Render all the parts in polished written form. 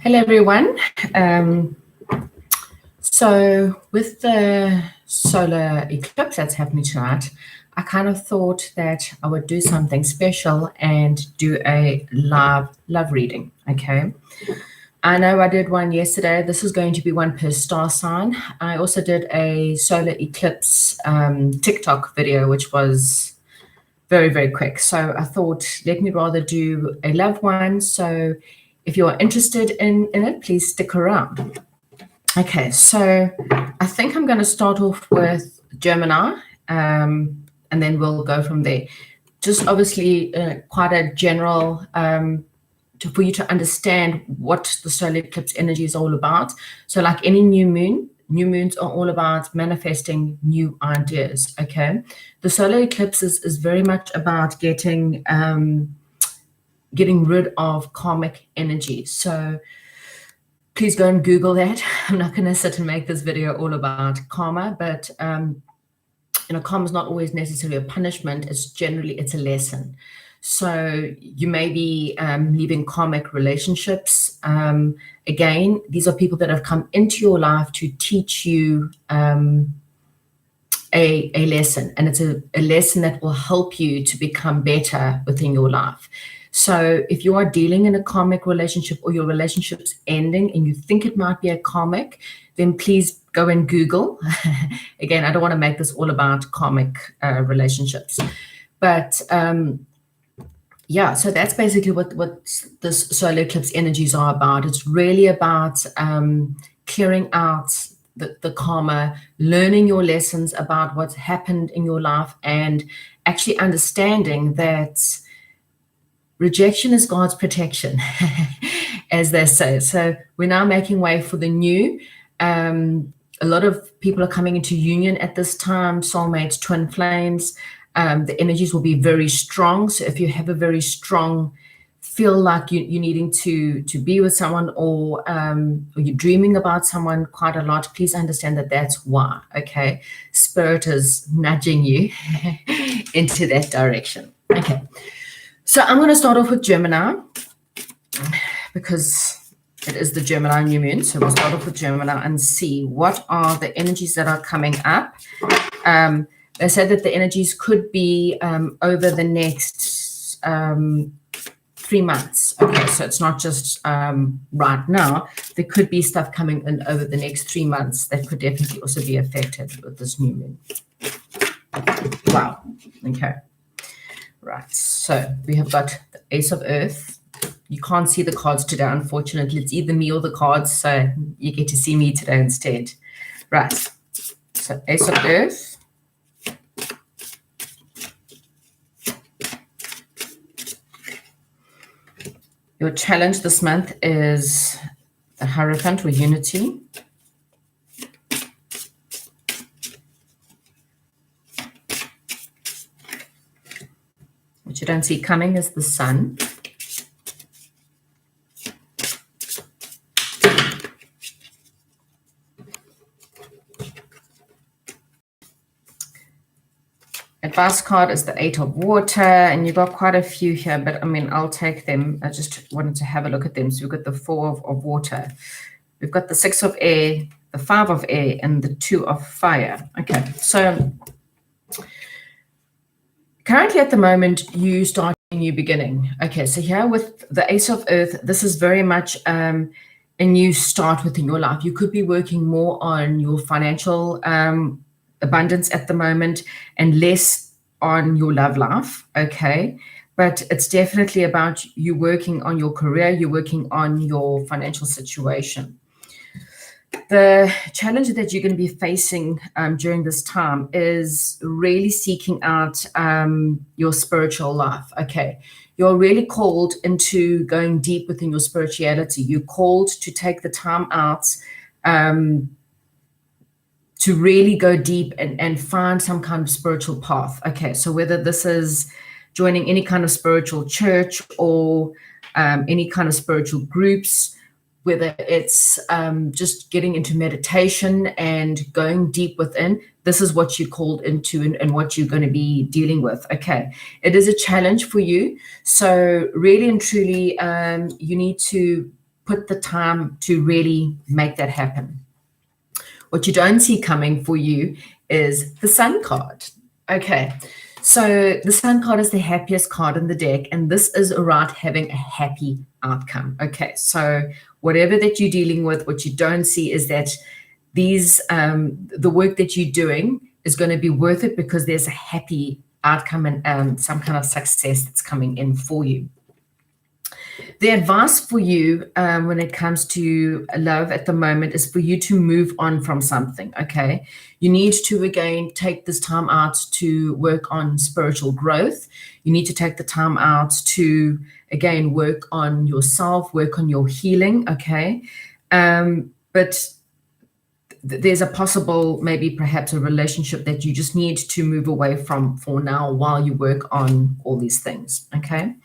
Hello, everyone. So with the solar eclipse that's happening tonight, I kind of thought that I would do something special and do a live love reading, okay? I know I did one yesterday. This is going to be one per star sign. I also did a solar eclipse TikTok video, which was very, very quick. So I thought, let me rather do a love one. So if you're interested in it, please stick around. Okay, so I think I'm going to start off with Gemini, and then we'll go from there. Just obviously quite a general for you to understand what the solar eclipse energy is all about. So like any new moons are all about manifesting new ideas, okay? The solar eclipse is very much about getting rid of karmic energy. So please go and Google that. I'm not going to sit and make this video all about karma, but karma is not always necessarily a punishment. It's a lesson. So you may be leaving karmic relationships. Again, these are people that have come into your life to teach you a lesson, and it's a lesson that will help you to become better within your life. So if you are dealing in a karmic relationship or your relationship's ending and you think it might be a karmic, then please go and Google. Again, I don't want to make this all about karmic relationships. But yeah, so that's basically what this solar eclipse energies are about. It's really about clearing out the karma, learning your lessons about what's happened in your life, and actually understanding that rejection is God's protection, as they say. So we're now making way for the new. A lot of people are coming into union at this time, soulmates, twin flames. The energies will be very strong. So if you have a very strong feel like you're needing to be with someone, or you're dreaming about someone quite a lot, please understand that that's why, okay? Spirit is nudging you into that direction. Okay. So I'm going to start off with Gemini because it is the Gemini new moon. So we'll start off with Gemini and see what are the energies that are coming up. They said that the energies could be over the next 3 months. Okay, so it's not just right now. There could be stuff coming in over the next 3 months that could definitely also be affected with this new moon. Wow. Okay. Right, so we have got the Ace of Earth. You can't see the cards today, unfortunately. It's either me or the cards, so you get to see me today instead. Right, so Ace of Earth. Your challenge this month is the Hierophant, or Unity. What you don't see coming is the Sun. Advice card is the Eight of Water, and you've got quite a few here, but I mean, I'll take them. I just wanted to have a look at them. So we've got the Four of Water. We've got the Six of Air, the Five of Air, and the Two of Fire. Okay, so currently at the moment, you start a new beginning. Okay, so here with the Ace of Earth, this is very much a new start within your life. You could be working more on your financial abundance at the moment and less on your love life, okay? But it's definitely about you working on your career, you're working on your financial situation. The challenge that you're going to be facing during this time is really seeking out your spiritual life, okay? You're really called into going deep within your spirituality. You're called to take the time out to really go deep and find some kind of spiritual path. Okay, so whether this is joining any kind of spiritual church or any kind of spiritual groups, whether it's just getting into meditation and going deep within, this is what you're called into and what you're going to be dealing with. Okay, it is a challenge for you. So really and truly, you need to put the time to really make that happen. What you don't see coming for you is the Sun card. Okay, so the Sun card is the happiest card in the deck, and this is around having a happy outcome. Okay, so whatever that you're dealing with, what you don't see is that the work that you're doing is going to be worth it because there's a happy outcome and some kind of success that's coming in for you. The advice for you when it comes to love at the moment is for you to move on from something, okay? You need to, again, take this time out to work on spiritual growth. You need to take the time out to, again, work on yourself, work on your healing, okay? But there's a possible, maybe perhaps a relationship that you just need to move away from for now while you work on all these things, okay?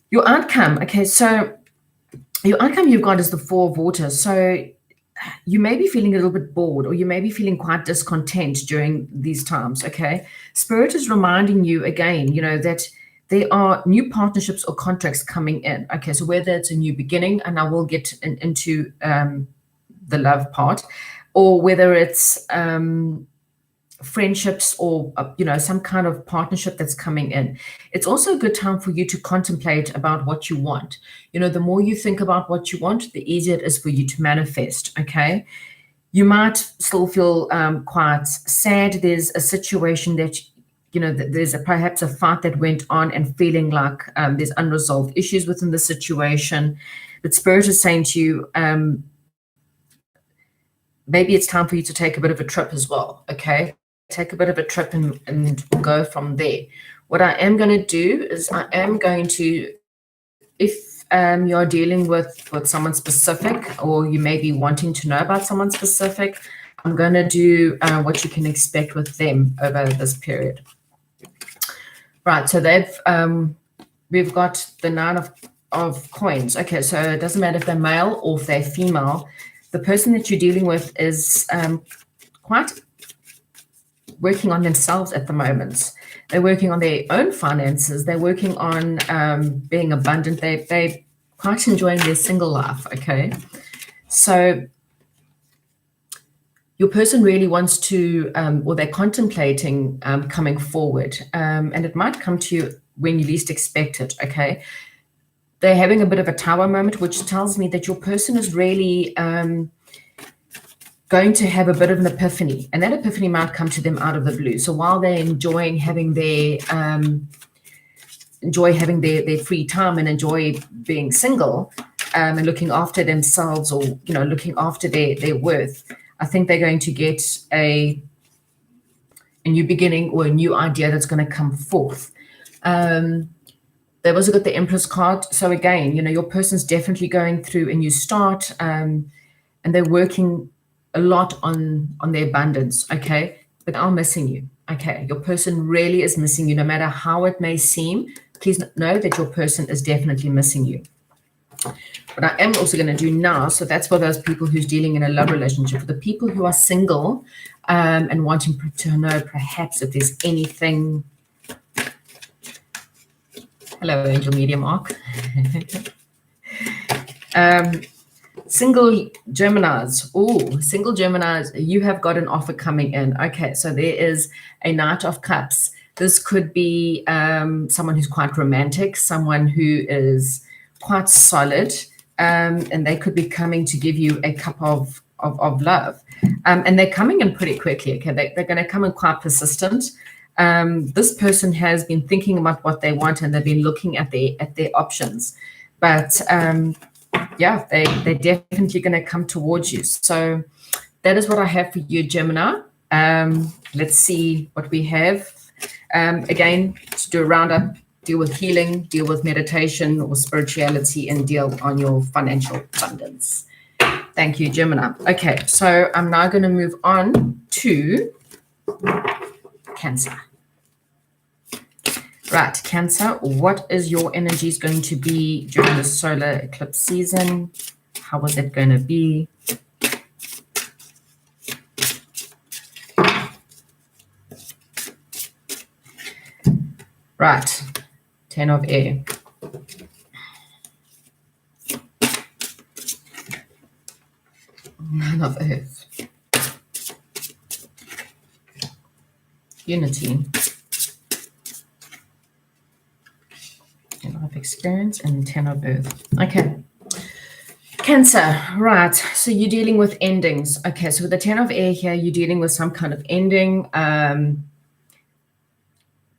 Your outcome, okay, so your outcome you've got is the Four of Water. So you may be feeling a little bit bored, or you may be feeling quite discontent during these times, okay? Spirit is reminding you again, that there are new partnerships or contracts coming in, okay? So whether it's a new beginning, and I will get into the love part, or whether it's friendships or some kind of partnership that's coming in. It's also a good time for you to contemplate about what you want. The more you think about what you want, the easier it is for you to manifest, okay? You might still feel quite sad. There's a situation that there's perhaps a fight that went on, and feeling like there's unresolved issues within the situation. But Spirit is saying to you, maybe it's time for you to take a bit of a trip as well, okay? Take a bit of a trip and go from there. What I am going to do is I am going to, if you're dealing with someone specific, or you may be wanting to know about someone specific, I'm going to do what you can expect with them over this period. Right, so we've got the Nine of Coins. Okay, so it doesn't matter if they're male or if they're female. The person that you're dealing with is quite working on themselves at the moment. They're working on their own finances. They're working on being abundant. They're quite enjoying their single life, okay? So your person really wants to, or they're contemplating coming forward, and it might come to you when you least expect it, okay? They're having a bit of a tower moment, which tells me that your person is really going to have a bit of an epiphany, and that epiphany might come to them out of the blue. So while they're enjoying having their free time and enjoy being single and looking after themselves, or looking after their worth, I think they're going to get a new beginning or a new idea that's going to come forth. They've also got the Empress card. So again, your person's definitely going through a new start, and they're working a lot on their abundance, okay? But I'm missing you, okay? Your person really is missing you. No matter how it may seem, please know that your person is definitely missing you. What I am also going to do now, so that's for those people who's dealing in a love relationship. For the people who are single and wanting to know perhaps if there's anything. Hello, Angel Media Mark. Single Geminis. Oh, single Geminis, you have got an offer coming in. Okay, so there is a Knight of Cups. This could be someone who's quite romantic, someone who is quite solid, and they could be coming to give you a cup of love. And they're coming in pretty quickly, okay? They're going to come in quite persistent. This person has been thinking about what they want, and they've been looking at their options. But yeah, they're definitely going to come towards you. So that is what I have for you, Gemini. Let's see what we have. Again, to do a roundup, deal with healing, deal with meditation or spirituality, and deal on your financial abundance. Thank you, Gemini. Okay, so I'm now going to move on to Cancer. Right, Cancer, what is your energies going to be during the solar eclipse season? How was it going to be? Right, 10 of air. Nine of earth. Unity. 10 of experience and 10 of earth. Okay. Cancer, right. So you're dealing with endings. Okay, so with the 10 of air here, you're dealing with some kind of ending.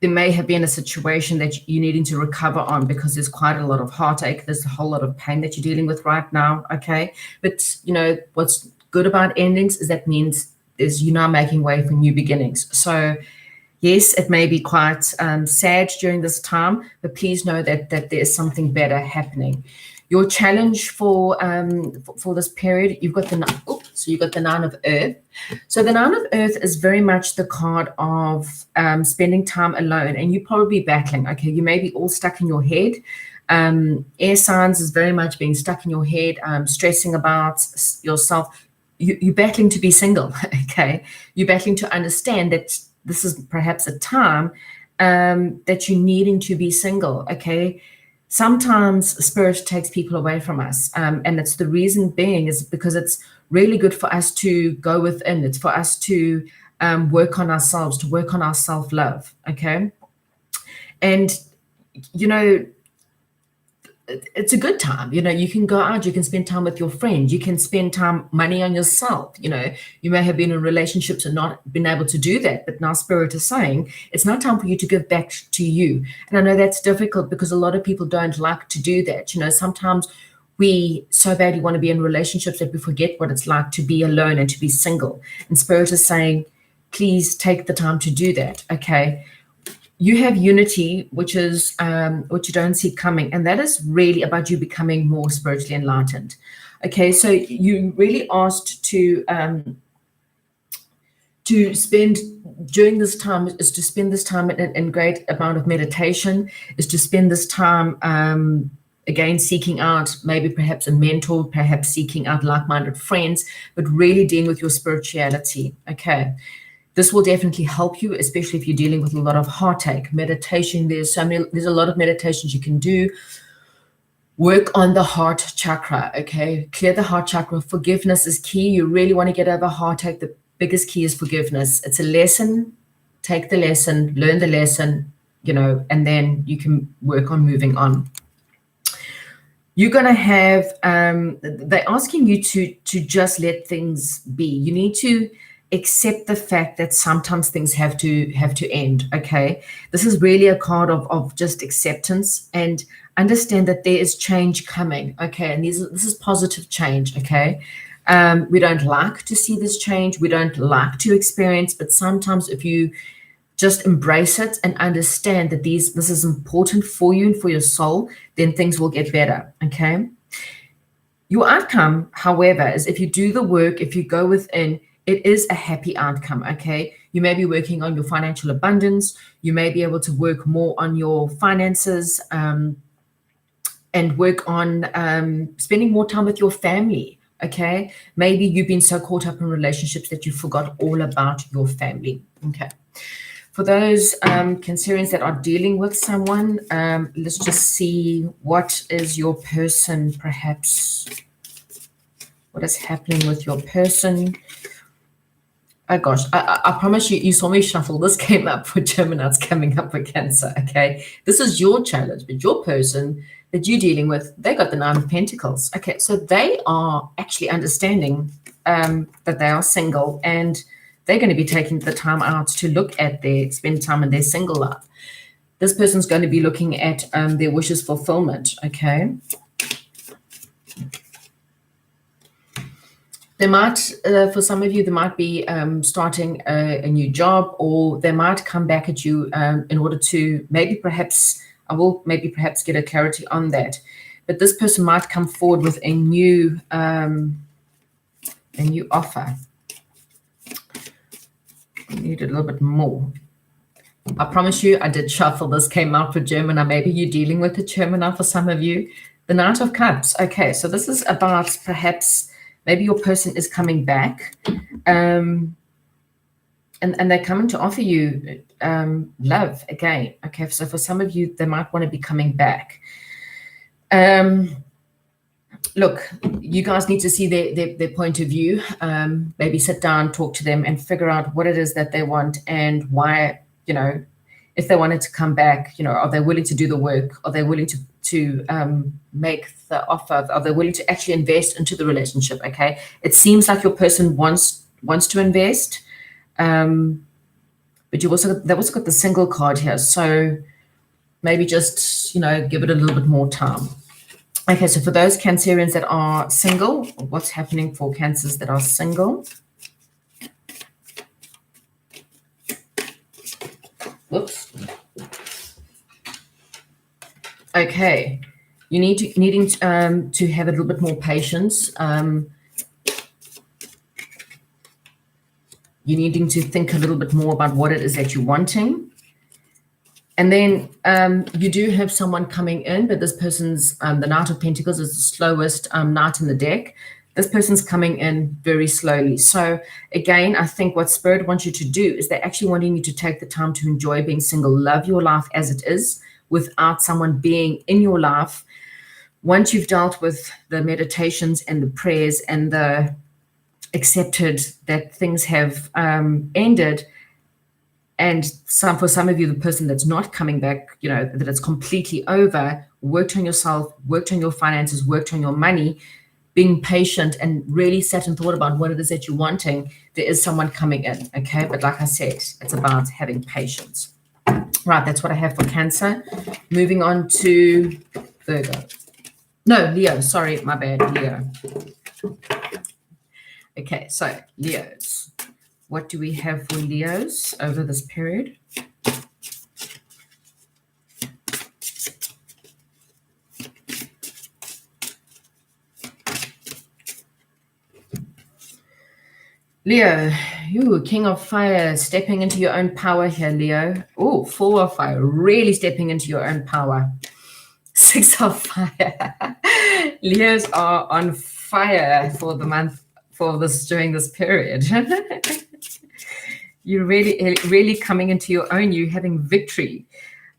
There may have been a situation that you're needing to recover on because there's quite a lot of heartache. There's a whole lot of pain that you're dealing with right now. Okay. But you know, what's good about endings is that means you're now making way for new beginnings. So yes, it may be quite sad during this time, but please know that there's something better happening. Your challenge for this period, you've got the Nine of Earth. So the Nine of Earth is very much the card of spending time alone, and you're probably battling. Okay, you may be all stuck in your head. Air signs is very much being stuck in your head, stressing about yourself. You're battling to be single. Okay, you're battling to understand that this is perhaps a time that you're needing to be single. Okay. Sometimes spirit takes people away from us, and it's the reason being is because it's really good for us to go within. It's for us to work on ourselves, to work on our self-love, okay? And, you know, it's a good time. You know, you can go out, you can spend time with your friends, you can spend money on yourself. You know, you may have been in relationships and not been able to do that, but now spirit is saying it's now time for you to give back to you. And I know that's difficult because a lot of people don't like to do that. You know, sometimes we so badly want to be in relationships that we forget what it's like to be alone and to be single. And spirit is saying, please take the time to do that, okay? You have unity, which is what you don't see coming, and that is really about you becoming more spiritually enlightened. Okay, so you really asked to spend during this time is to spend this time in great amount of meditation, is to spend this time again seeking out maybe perhaps a mentor, perhaps seeking out like-minded friends, but really dealing with your spirituality. Okay. This will definitely help you, especially if you're dealing with a lot of heartache. Meditation, there's a lot of meditations you can do. Work on the heart chakra, okay? Clear the heart chakra. Forgiveness is key. You really want to get over heartache. The biggest key is forgiveness. It's a lesson. Take the lesson, learn the lesson, you know, and then you can work on moving on. You're going to have, they're asking you to just let things be. You need to accept the fact that sometimes things have to end. Okay, this is really a card of just acceptance and understand that there is change coming. Okay, and this is positive change. Okay, we don't like to see this change, we don't like to experience, but sometimes if you just embrace it and understand that this is important for you and for your soul, then things will get better. Okay, your outcome, however, is if you do the work, if you go within, it is a happy outcome, okay? You may be working on your financial abundance. You may be able to work more on your finances and work on spending more time with your family, okay? Maybe you've been so caught up in relationships that you forgot all about your family, okay? For those Cancerians that are dealing with someone, let's just see what is your person, perhaps. What is happening with your person? Oh gosh, I promise you saw me shuffle. This came up for Gemini, it's coming up for Cancer, okay? This is your challenge, but your person that you're dealing with, they got the Nine of Pentacles. Okay, so they are actually understanding that they are single and they're going to be taking the time out to look at spend time in their single life. This person's going to be looking at their wishes fulfillment, okay? They might, for some of you, they might be starting a new job, or they might come back at you in order to perhaps get a clarity on that. But this person might come forward with a new offer. I need a little bit more. I promise you, I did shuffle. This came out for Gemini. Maybe you're dealing with a Gemini for some of you. The Knight of Cups. Okay, so this is about perhaps maybe your person is coming back, and they're coming to offer you love again. Okay, so for some of you, they might want to be coming back. Look, you guys need to see their point of view. Maybe sit down, talk to them, and figure out what it is that they want and why. If they wanted to come back, are they willing to do the work? Are they willing to make the offer? Are they willing to actually invest into the relationship? Okay, it seems like your person wants to invest, but they've also got the single card here. So maybe just give it a little bit more time. Okay, so for those Cancerians that are single, what's happening for Cancers that are single? Whoops. Okay, needing to have a little bit more patience. You're needing to think a little bit more about what it is that you're wanting. And then you do have someone coming in, but this person's, the Knight of Pentacles is the slowest knight in the deck. This person's coming in very slowly. So again, I think what Spirit wants you to do is they're actually wanting you to take the time to enjoy being single, love your life as it is, without someone being in your life. Once you've dealt with the meditations and the prayers and the accepted that things have ended, and for some of you, the person that's not coming back, that it's completely over, worked on yourself, worked on your finances, worked on your money, being patient and really sat and thought about what it is that you're wanting, there is someone coming in, okay? But like I said, it's about having patience. Right, that's what I have for Cancer. Moving on to Virgo. No, Leo, sorry, my bad, Leo. Okay, so Leos. What do we have for Leos over this period? Leo, you King of Fire, stepping into your own power here, Leo. Oh, 4 of Fire, really stepping into your own power. 6 of Fire. Leos are on fire for the month, during this period. You're really coming into your own. You're having victory.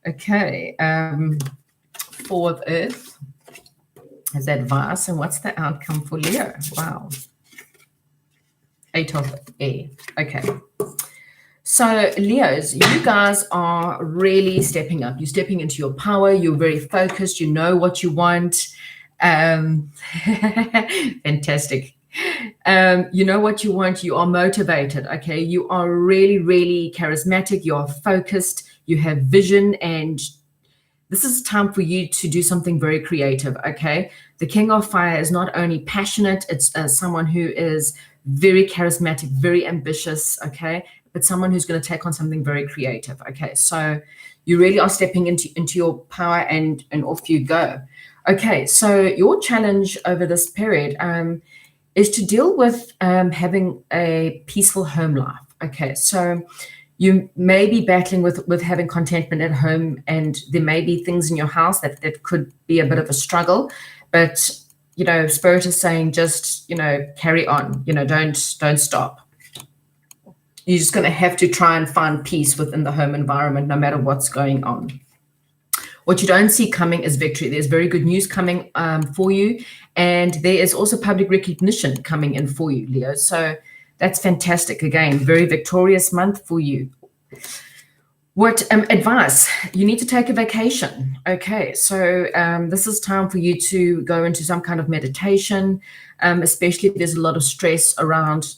Okay. 4 of Earth as advice. And what's the outcome for Leo? Wow. 8 of Air. Okay. So Leos, you guys are really stepping up. You're stepping into your power. You're very focused. You know what you want. Fantastic. You know what you want. You are motivated. Okay. You are really, really charismatic. You are focused. You have vision, and this is time for you to do something very creative. Okay. The King of Fire is not only passionate, it's someone who is very charismatic, very ambitious. Okay. But someone who's going to take on something very creative. Okay. So you really are stepping into your power, and off you go. Okay. So your challenge over this period, is to deal with having a peaceful home life. Okay, so you may be battling with having contentment at home, and there may be things in your house that could be a bit of a struggle, but Spirit is saying just carry on. Don't stop. You're just going to have to try and find peace within the home environment, no matter what's going on. What you don't see coming is victory. There's very good news coming for you. And there is also public recognition coming in for you, Leo. So that's fantastic. Again, very victorious month for you. What advice? You need to take a vacation. Okay, so this is time for you to go into some kind of meditation, especially if there's a lot of stress around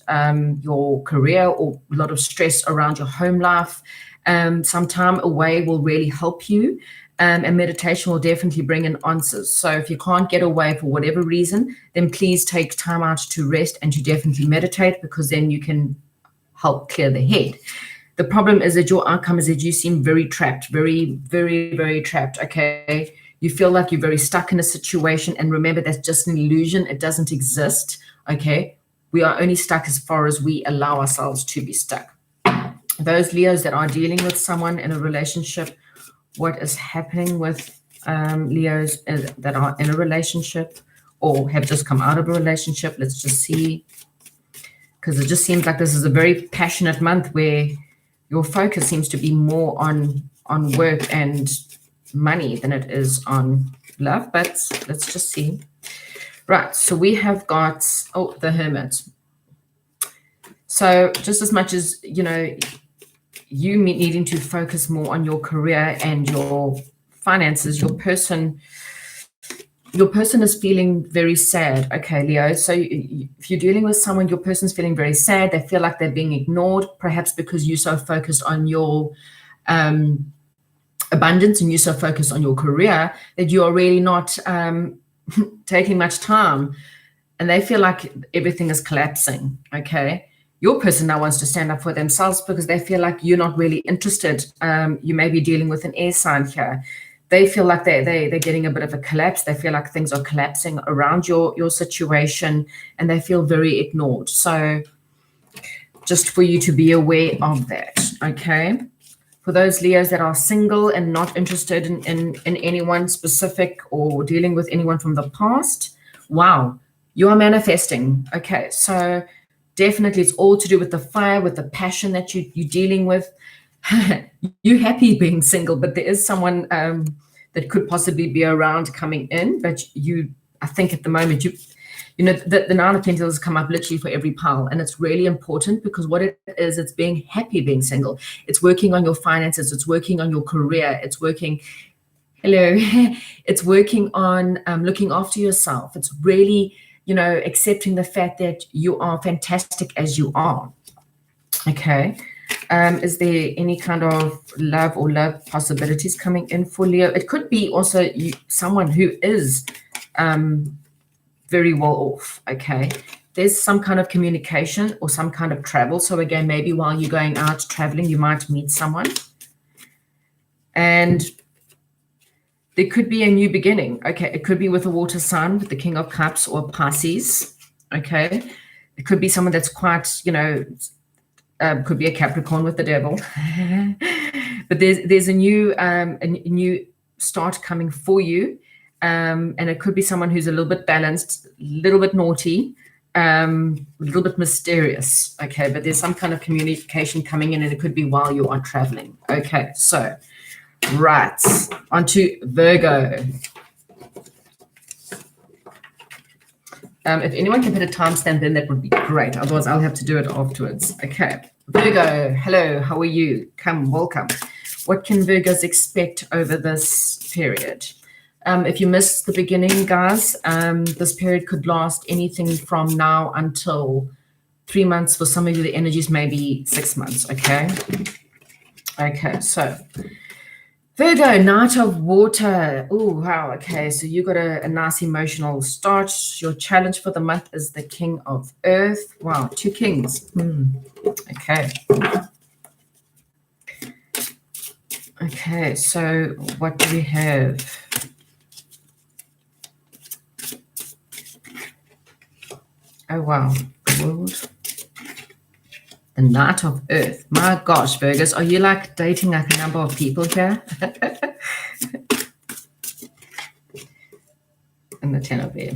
your career or a lot of stress around your home life. Some time away will really help you. And meditation will definitely bring in answers. So if you can't get away for whatever reason, then please take time out to rest and to definitely meditate, because then you can help clear the head. The problem is that your outcome is that you seem very trapped, very, very, very trapped. Okay. You feel like you're very stuck in a situation. And remember, that's just an illusion. It doesn't exist. Okay. We are only stuck as far as we allow ourselves to be stuck. Those Leos that are dealing with someone in a relationship, what is happening with Leos that are in a relationship or have just come out of a relationship. Let's just see, because it just seems like this is a very passionate month where your focus seems to be more on work and money than it is on love. But let's just see. Right, so we have got, the Hermit. So just as much as, you needing to focus more on your career and your finances, your person is feeling very sad. Okay, Leo. So if you're dealing with someone, your person's feeling very sad. They feel like they're being ignored, perhaps because you're so focused on your abundance and you're so focused on your career that you are really not taking much time, and they feel like everything is collapsing. Okay. Your person now wants to stand up for themselves because they feel like you're not really interested. You may be dealing with an air sign here. They feel like they're getting a bit of a collapse. They feel like things are collapsing around your situation, and they feel very ignored. So just for you to be aware of that, okay? For those Leos that are single and not interested in anyone specific or dealing with anyone from the past, wow, you are manifesting. Okay, so definitely it's all to do with the fire, with the passion that you're dealing with. You're happy being single, but there is someone that could possibly be around coming in. But I think at the moment, the Nine of Pentacles come up literally for every pile. And it's really important because what it is, it's being happy being single. It's working on your finances. It's working on your career. It's working, it's working on looking after yourself. It's really, accepting the fact that you are fantastic as you are. Okay. Is there any kind of love or love possibilities coming in for Leo? It could be also someone who is very well off. Okay. There's some kind of communication or some kind of travel. So again, maybe while you're going out traveling, you might meet someone. And there could be a new beginning. Okay. It could be with a water sign, with the King of Cups or Pisces. Okay. It could be someone that's quite, could be a Capricorn with the devil. But there's a new start coming for you. And it could be someone who's a little bit balanced, a little bit naughty, a little bit mysterious. Okay. But there's some kind of communication coming in, and it could be while you are traveling. Okay. So, right. On to Virgo. If anyone can put a timestamp in, that would be great. Otherwise, I'll have to do it afterwards. Okay. Virgo, hello. How are you? Welcome. What can Virgos expect over this period? If you missed the beginning, guys, this period could last anything from now until 3 months. For some of you, the energies may be 6 months. Okay. Okay. So Virgo, Knight of Water. Oh, wow. Okay. So you got a nice emotional start. Your challenge for the month is the King of Earth. Wow. 2 kings. Okay. Okay. So what do we have? Oh, wow. World. The Knight of Earth. My gosh, Virgos, are you like dating like a number of people here? And the 10 of Air.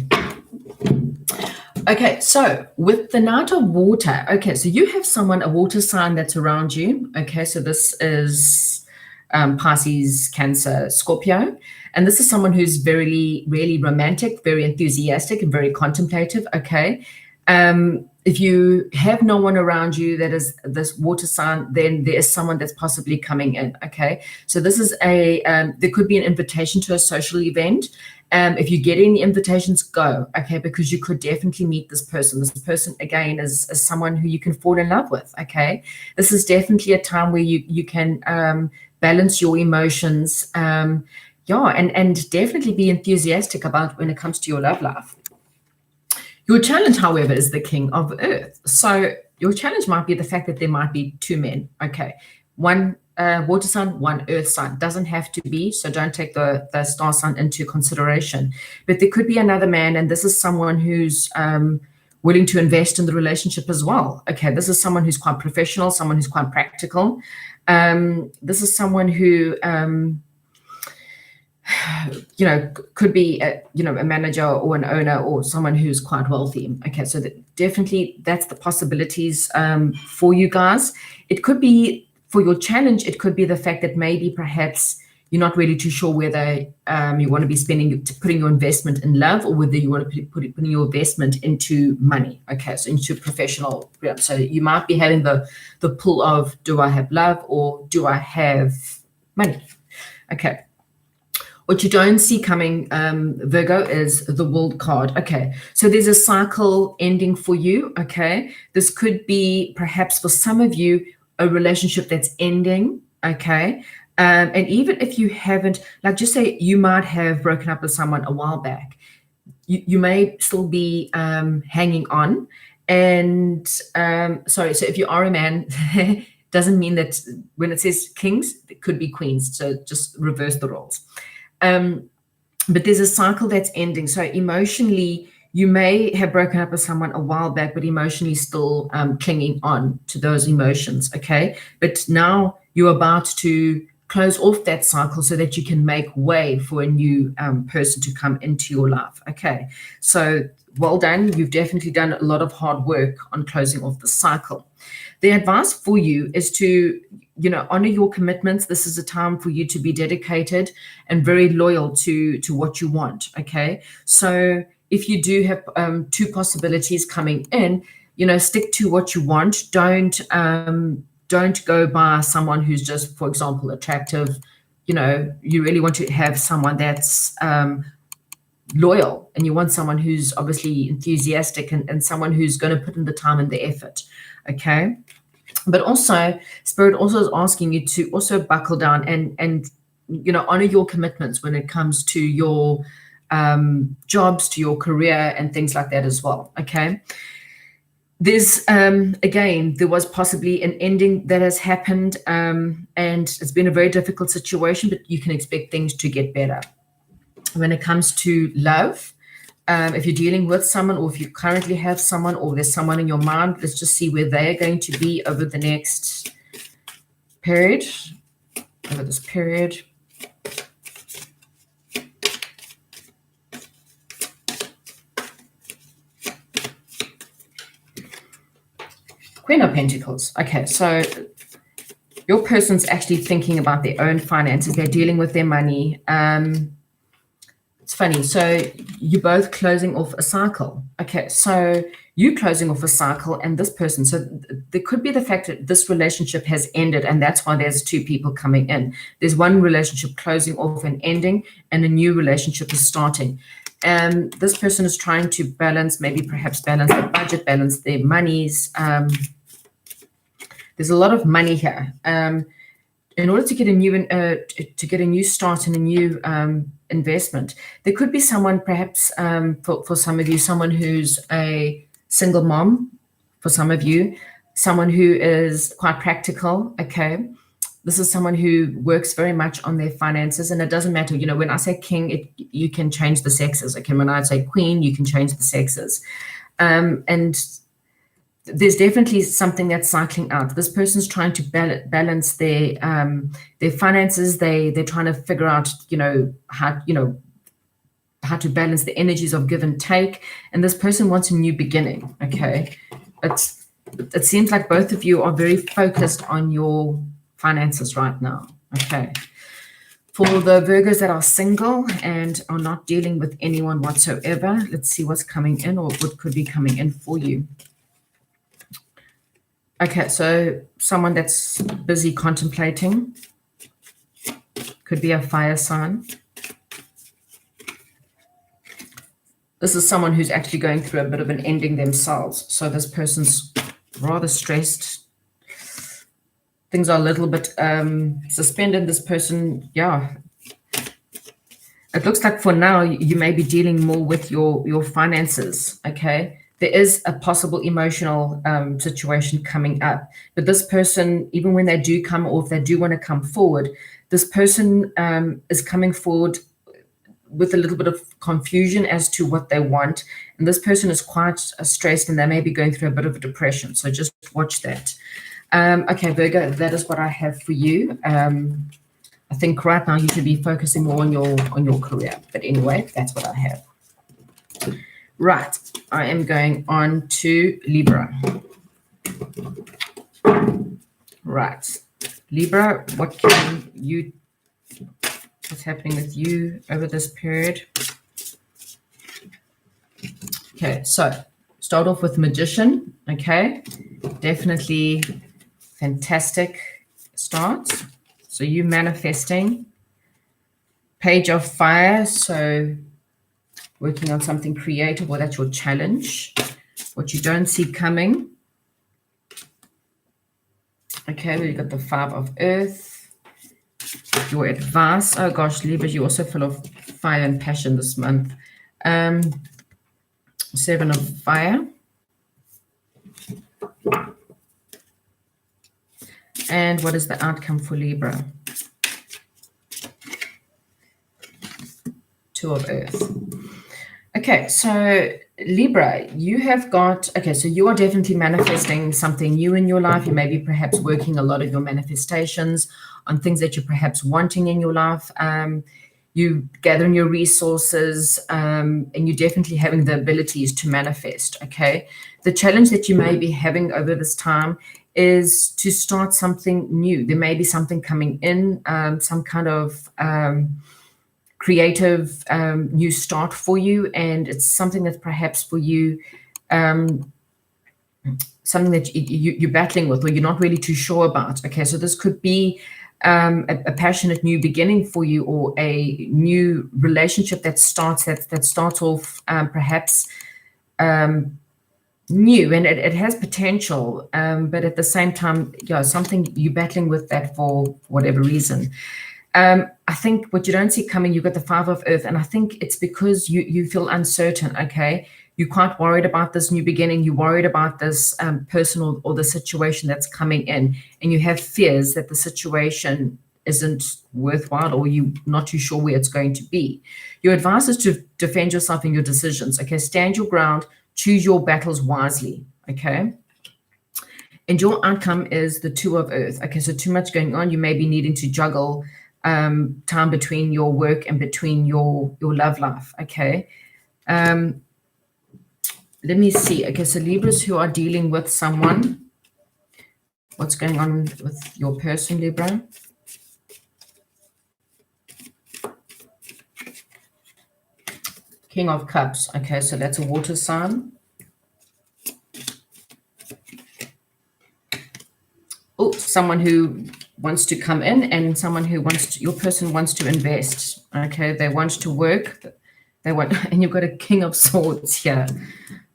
Okay, so with the Knight of Water, okay, so you have someone, a water sign that's around you. Okay, so this is Pisces, Cancer, Scorpio. And this is someone who's very, really romantic, very enthusiastic, and very contemplative. Okay. If you have no one around you that is this water sign, then there is someone that's possibly coming in. Okay. So this is there could be an invitation to a social event. If you get any invitations, go. Okay. Because you could definitely meet this person. This person, again, is someone who you can fall in love with. Okay. This is definitely a time where you can balance your emotions. And definitely be enthusiastic about when it comes to your love life. Your challenge, however, is the King of Earth. So your challenge might be the fact that there might be 2 men. Okay. One water sign, one earth sign. Doesn't have to be, so don't take the star sign into consideration. But there could be another man, and this is someone who's willing to invest in the relationship as well. Okay. This is someone who's quite professional, someone who's quite practical. This is someone who could be a manager or an owner or someone who's quite wealthy. Okay, so definitely that's the possibilities for you guys. It could be for your challenge. It could be the fact that maybe perhaps you're not really too sure whether you want to be putting your investment in love, or whether you want to be putting your investment into money. Okay, so into professional. So you might be having the pull of, do I have love or do I have money? Okay. What you don't see coming, Virgo, is the World card. Okay, so there's a cycle ending for you. Okay, this could be perhaps for some of you a relationship that's ending. Okay, and even if you haven't, like, just say you might have broken up with someone a while back, you may still be hanging on. And sorry, so if you are a man, doesn't mean that when it says kings, it could be queens. So just reverse the roles. But there's a cycle that's ending. So emotionally, you may have broken up with someone a while back, but emotionally still clinging on to those emotions. Okay, but now you're about to close off that cycle so that you can make way for a new person to come into your life. Okay, so well done. You've definitely done a lot of hard work on closing off the cycle. The advice for you is to, honor your commitments. This is a time for you to be dedicated and very loyal to what you want. Okay, so if you do have two possibilities coming in, stick to what you want. Don't go by someone who's just, for example, attractive. You really want to have someone that's loyal, and you want someone who's obviously enthusiastic and someone who's going to put in the time and the effort. Okay, but also Spirit also is asking you to also buckle down and honor your commitments when it comes to your jobs, to your career, and things like that as well. Okay, there's again, there was possibly an ending that has happened, and it's been a very difficult situation, but you can expect things to get better. When it comes to love, if you're dealing with someone, or if you currently have someone, or there's someone in your mind, let's just see where they're going to be over the next period, over this period. Queen of Pentacles. Okay, so your person's actually thinking about their own finances. They're dealing with their money. It's funny. So you're both closing off a cycle. Okay, so you closing off a cycle, and this person. So there could be the fact that this relationship has ended, and that's why there's two people coming in. There's one relationship closing off and ending, and a new relationship is starting. And this person is trying to balance, maybe perhaps balance their budget, balance their monies. There's a lot of money here. In order to get a new start and a new investment, there could be someone, perhaps for some of you, someone who's a single mom. For some of you, someone who is quite practical. Okay, this is someone who works very much on their finances, and it doesn't matter. When I say king, you can change the sexes. Okay, when I say queen, you can change the sexes, and there's definitely something that's cycling out. This person's trying to balance their finances. They're trying to figure out, how to balance the energies of give and take. And this person wants a new beginning. Okay, it seems like both of you are very focused on your finances right now. Okay. For the Virgos that are single and are not dealing with anyone whatsoever, let's see what's coming in, or what could be coming in for you. Okay, so someone that's busy contemplating, could be a fire sign. This is someone who's actually going through a bit of an ending themselves. So this person's rather stressed. Things are a little bit suspended. This person, yeah. It looks like for now you may be dealing more with your finances, okay? There is a possible emotional situation coming up. But this person, even when they do come, or if they do want to come forward, this person is coming forward with a little bit of confusion as to what they want. And this person is quite stressed, and they may be going through a bit of a depression. So just watch that. Okay, Virgo, that is what I have for you. I think right now you should be focusing more on your career. But anyway, that's what I have. Right, I am going on to Libra. Right, Libra, what's happening with you over this period? Okay, so start off with Magician. Okay, definitely fantastic start. So you manifesting. Page of Fire, so working on something creative, or that's your challenge, what you don't see coming. Okay, we've got the Five of Earth, your advice. Oh gosh, Libra, you're also full of fire and passion this month. Seven of Fire. And what is the outcome for Libra? Two of Earth. Okay, so Libra, you have got, okay, so you are definitely manifesting something new in your life. You may be perhaps working a lot of your manifestations on things that you're perhaps wanting in your life. You gathering your resources, and you're definitely having the abilities to manifest, okay? The challenge that you may be having over this time is to start something new. There may be something coming in, some kind of creative new start for you, and it's something that's perhaps for you something that you're battling with, or you're not really too sure about. Okay, so this could be a passionate new beginning for you, or a new relationship that starts off perhaps new, and it has potential, but at the same time, yeah, something you're battling with that for whatever reason. I think what you don't see coming, you've got the Five of Earth, and I think it's because you feel uncertain, okay? You're quite worried about this new beginning. You're worried about this person or the situation that's coming in, and you have fears that the situation isn't worthwhile, or you're not too sure where it's going to be. Your advice is to defend yourself in your decisions, okay? Stand your ground, choose your battles wisely, okay? And your outcome is the Two of Earth. Okay, so too much going on. You may be needing to juggle time between your work and between your love life, okay? Let me see. Okay, so Libras who are dealing with someone, what's going on with your person, Libra? King of Cups. Okay, so that's a water sign. Oh, someone who wants to come in, and someone who your person wants to invest. Okay, they want to work. And you've got a King of Swords here.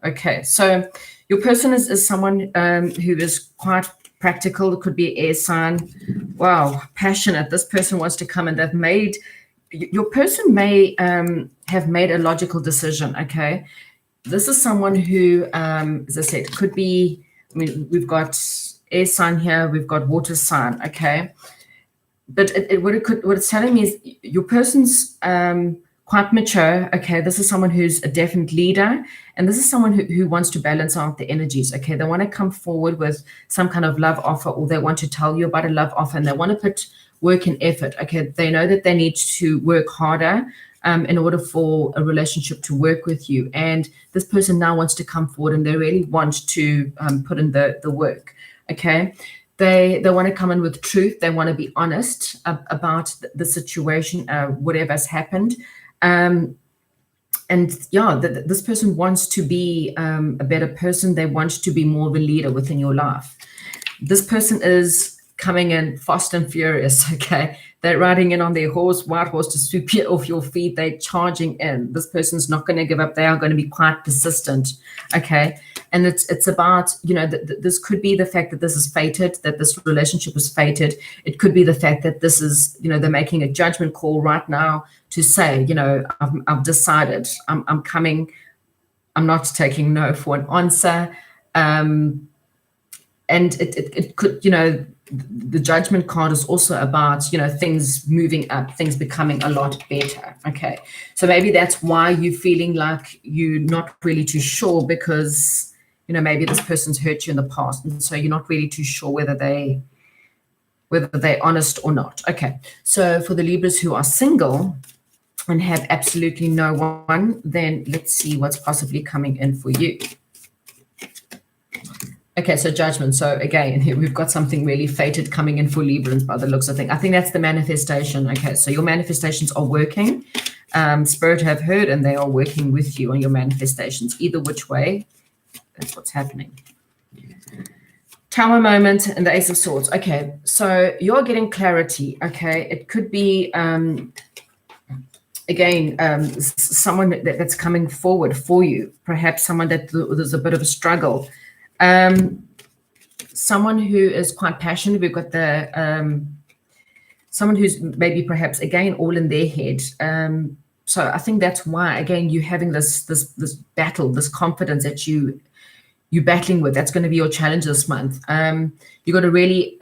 Okay, so your person is someone who is quite practical. It could be an air sign. Wow, passionate. This person wants to come, and your person may have made a logical decision, okay? This is someone who, as I said, could be, I mean, we've got air sign here, we've got water sign, okay? But what it's telling me is your person's quite mature, okay? This is someone who's a definite leader, and this is someone who wants to balance out the energies, okay? They want to come forward with some kind of love offer, or they want to tell you about a love offer, and they want to put work and effort, okay? They know that they need to work harder in order for a relationship to work with you. And this person now wants to come forward, and they really want to put in the work, okay? They want to come in with truth. They want to be honest about the situation, whatever has happened. And yeah, this person wants to be a better person. They want to be more of a leader within your life. This person is coming in fast and furious, okay? They're riding in on their white horse to sweep you off your feet. They're charging in. This person's not going to give up. They are going to be quite persistent, okay? And it's about, this could be the fact that this is fated, that this relationship is fated. It could be the fact that this is, they're making a judgment call right now to say, I've decided, I'm coming, I'm not taking no for an answer. And it could, the judgment card is also about, things moving up, things becoming a lot better. Okay. So maybe that's why you're feeling like you're not really too sure, because, maybe this person's hurt you in the past. And so you're not really too sure whether they whether they're honest or not. Okay, so for the Libras who are single and have absolutely no one, then let's see what's possibly coming in for you. Okay, so Judgment. So again, here we've got something really fated coming in for Librans by the looks of things. I think that's the manifestation. Okay, so your manifestations are working. Spirit have heard and they are working with you on your manifestations. Either which way, that's what's happening. Tower moment and the Ace of Swords. Okay, so you're getting clarity. Okay, it could be, someone that's coming forward for you. Perhaps someone that there's a bit of a struggle. Someone who is quite passionate. We've got the someone who's maybe perhaps again all in their head. So I think that's why again you're having this battle, this confidence that you're battling with. That's going to be your challenge this month. You've got a really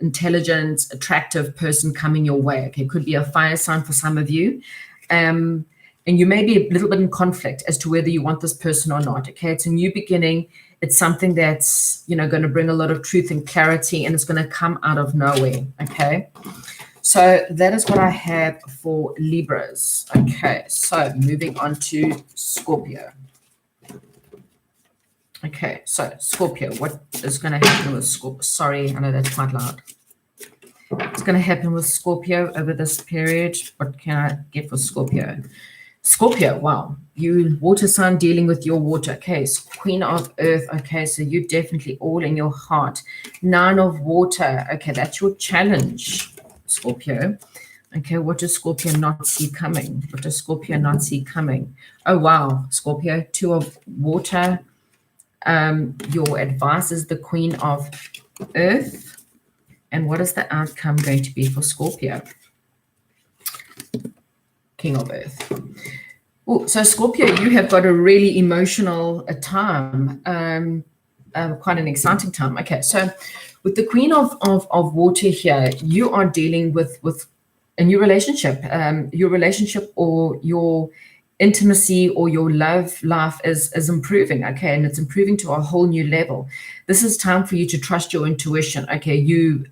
intelligent, attractive person coming your way. Okay, it could be a fire sign for some of you. And you may be a little bit in conflict as to whether you want this person or not. Okay, it's a new beginning. It's something that's, going to bring a lot of truth and clarity, and it's going to come out of nowhere. Okay, so that is what I have for Libras. Okay, so moving on to Scorpio. Okay, so Scorpio, what is going to happen with Scorpio? Sorry, I know that's quite loud. What's going to happen with Scorpio over this period? What can I get for Scorpio? Scorpio, wow, you water sign dealing with your water. Okay, so Queen of Earth. Okay, so you definitely all in your heart. Nine of Water. Okay, that's your challenge, Scorpio. Okay, what does Scorpio not see coming? What does Scorpio not see coming? Oh, wow, Scorpio, Two of Water. Your advice is the Queen of Earth. And what is the outcome going to be for Scorpio? King of Earth. Oh, so Scorpio, you have got a really emotional time, quite an exciting time. Okay, so with the Queen of Water here, you are dealing with a new relationship. Your relationship or your intimacy or your love life is improving. Okay, and it's improving to a whole new level. This is time for you to trust your intuition. Okay, you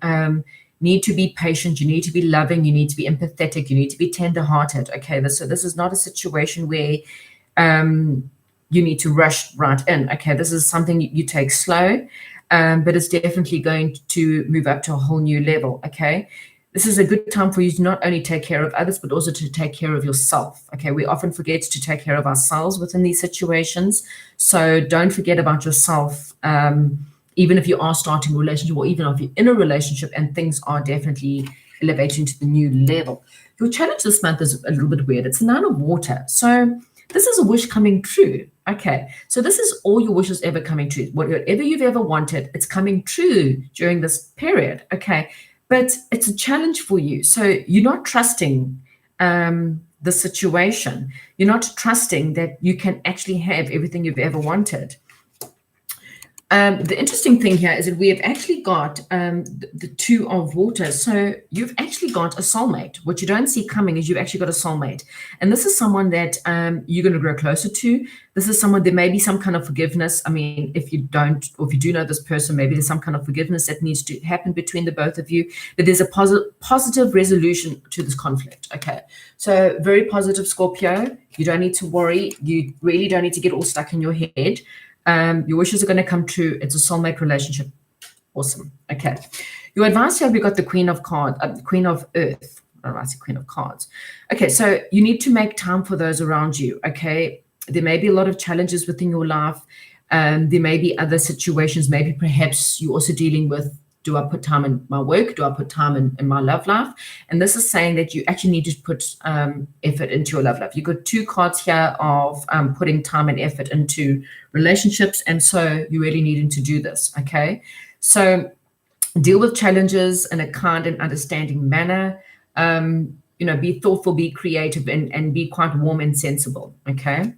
need to be patient, you need to be loving, you need to be empathetic, you need to be tender-hearted. Okay, so this is not a situation where you need to rush right in. Okay, this is something you take slow, but it's definitely going to move up to a whole new level. Okay, this is a good time for you to not only take care of others, but also to take care of yourself. Okay, we often forget to take care of ourselves within these situations, so don't forget about yourself. Even if you are starting a relationship, or even if you're in a relationship and things are definitely elevating to the new level. Your challenge this month is a little bit weird. It's Nine of Water. So this is a wish coming true. Okay, so this is all your wishes ever coming true. Whatever you've ever wanted, it's coming true during this period. Okay, but it's a challenge for you. So you're not trusting the situation. You're not trusting that you can actually have everything you've ever wanted. The interesting thing here is that we have actually got the Two of Water. So you've actually got a soulmate. What you don't see coming is you've actually got a soulmate. And this is someone that you're going to grow closer to. This is someone, there may be some kind of forgiveness. I mean, if you don't, or if you do know this person, maybe there's some kind of forgiveness that needs to happen between the both of you. But there's a positive resolution to this conflict. Okay. So very positive, Scorpio. You don't need to worry. You really don't need to get all stuck in your head. Your wishes are going to come true. It's a soulmate relationship. Awesome. Okay. Your advice here, we've got the Queen of Cards, Queen of Earth. I say Queen of Cards. Okay, so you need to make time for those around you. Okay, there may be a lot of challenges within your life. There may be other situations. Maybe perhaps you're also dealing with, do I put time in my work? Do I put time in my love life? And this is saying that you actually need to put effort into your love life. You've got two cards here of putting time and effort into relationships. And so you're really needing to do this, okay? So deal with challenges in a kind and understanding manner. Be thoughtful, be creative, and be quite warm and sensible, okay?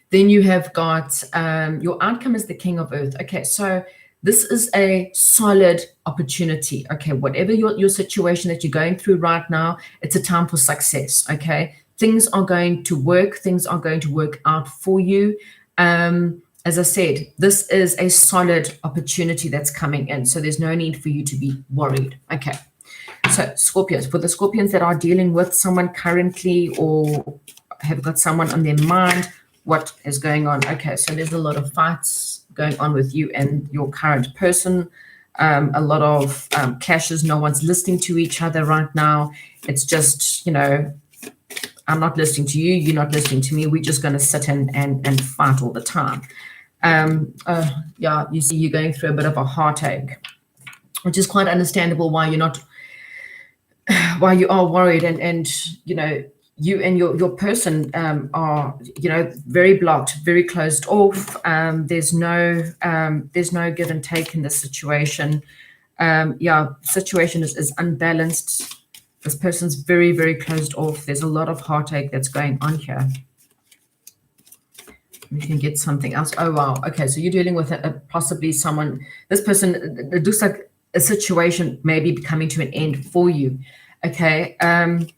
Then you have got your outcome is the King of Earth. Okay, so this is a solid opportunity. Okay, whatever your situation that you're going through right now, it's a time for success. Okay, things are going to work. Things are going to work out for you. as I said, this is a solid opportunity that's coming in. So there's no need for you to be worried. Okay. So Scorpios, for the Scorpions that are dealing with someone currently or have got someone on their mind, what is going on? Okay, so there's a lot of fights going on with you and your current person. A lot of clashes. No one's listening to each other right now. It's just, I'm not listening to you. You're not listening to me. We're just going to sit and fight all the time. Yeah, you see, you're going through a bit of a heartache, which is quite understandable why you are worried, and you and your person are very blocked, very closed off. There's no give and take in this situation. Situation is unbalanced. This person's very, very closed off. There's a lot of heartache that's going on here. We can get something else. Oh wow. Okay, so you're dealing with possibly someone. This person, it looks like a situation maybe coming to an end for you. Okay. And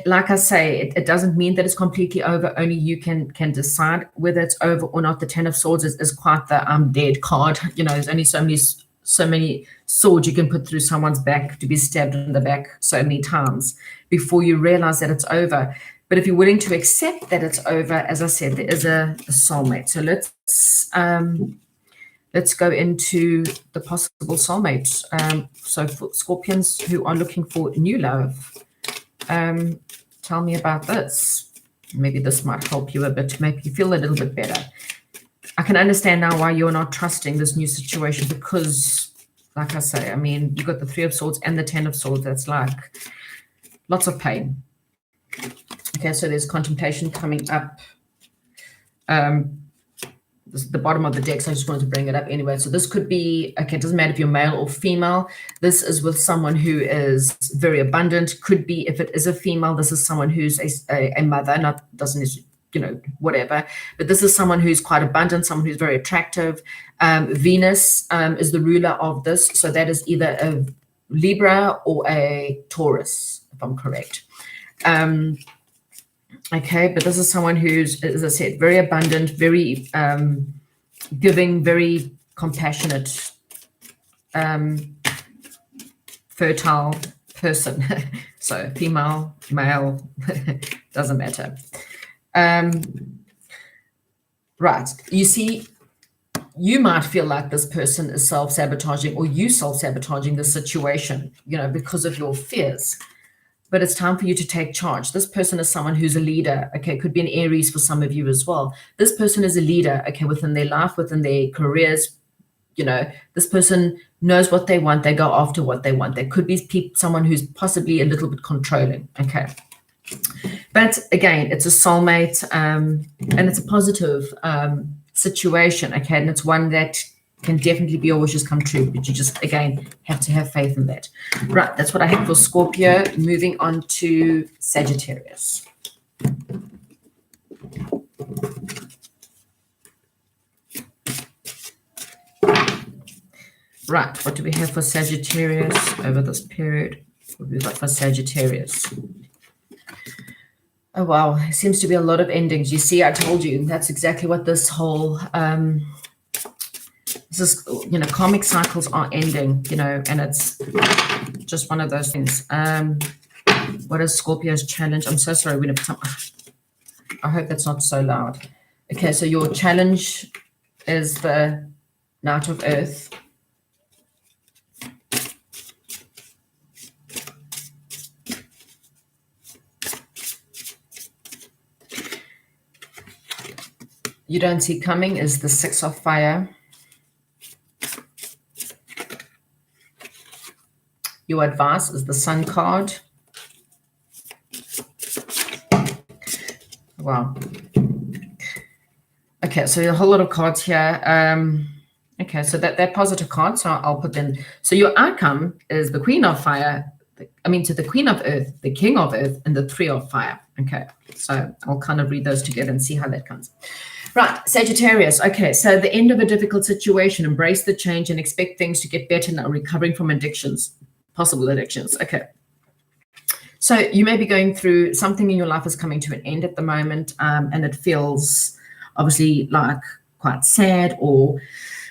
like I say, it doesn't mean that it's completely over. Only you can decide whether it's over or not. The Ten of Swords is quite the I'm dead card. There's only so many swords you can put through someone's back to be stabbed in the back so many times before you realize that it's over. But if you're willing to accept that it's over, as I said, there is a soulmate. So let's go into the possible soulmate. So for Scorpions who are looking for new love, tell me about this. Maybe this might help you a bit to make you feel a little bit better. I can understand now why you're not trusting this new situation because, like I say, I mean, you've got the Three of Swords and the Ten of Swords. That's like lots of pain. Okay, so there's contemplation coming up. This is the bottom of the deck, so I just wanted to bring it up anyway. So this could be, okay, it doesn't matter if you're male or female. This is with someone who is very abundant. Could be, if it is a female, this is someone who's a mother, whatever. But this is someone who's quite abundant, someone who's very attractive. Venus is the ruler of this. So that is either a Libra or a Taurus, if I'm correct. Okay, but this is someone who's, as I said, very abundant, very giving, very compassionate, fertile person. So female, male, doesn't matter. Right, you see, you might feel like this person is self-sabotaging or you self-sabotaging the situation, because of your fears. But it's time for you to take charge. This person is someone who's a leader. Okay, could be an Aries for some of you as well. This person is a leader, okay, within their life, within their careers. This person knows what they want. They go after what they want. There could be someone who's possibly a little bit controlling, okay. But again, it's a soulmate, and it's a positive situation, okay, and it's one that can definitely be your wishes come true, but you just, again, have to have faith in that. Right, that's what I have for Scorpio. Moving on to Sagittarius. Right, what do we have for Sagittarius over this period? What have we got for Sagittarius? Oh, wow, there seems to be a lot of endings. You see, I told you, that's exactly what this whole... this is, karmic cycles are ending, and it's just one of those things. What is Scorpio's challenge? I'm so sorry. I hope that's not so loud. Okay, so your challenge is the Knight of Earth. You don't see coming is the Six of Fire. Your advice is the Sun card. Wow. Okay, so a whole lot of cards here. Okay, so that positive card, so I'll put in. So your outcome is the Queen of Fire, the Queen of Earth, the King of Earth, and the Three of Fire. Okay, so I'll kind of read those together and see how that comes. Right, Sagittarius. Okay, so the end of a difficult situation. Embrace the change and expect things to get better now, recovering from addictions. Possible addictions. Okay. So you may be going through something in your life is coming to an end at the moment, and it feels obviously like quite sad or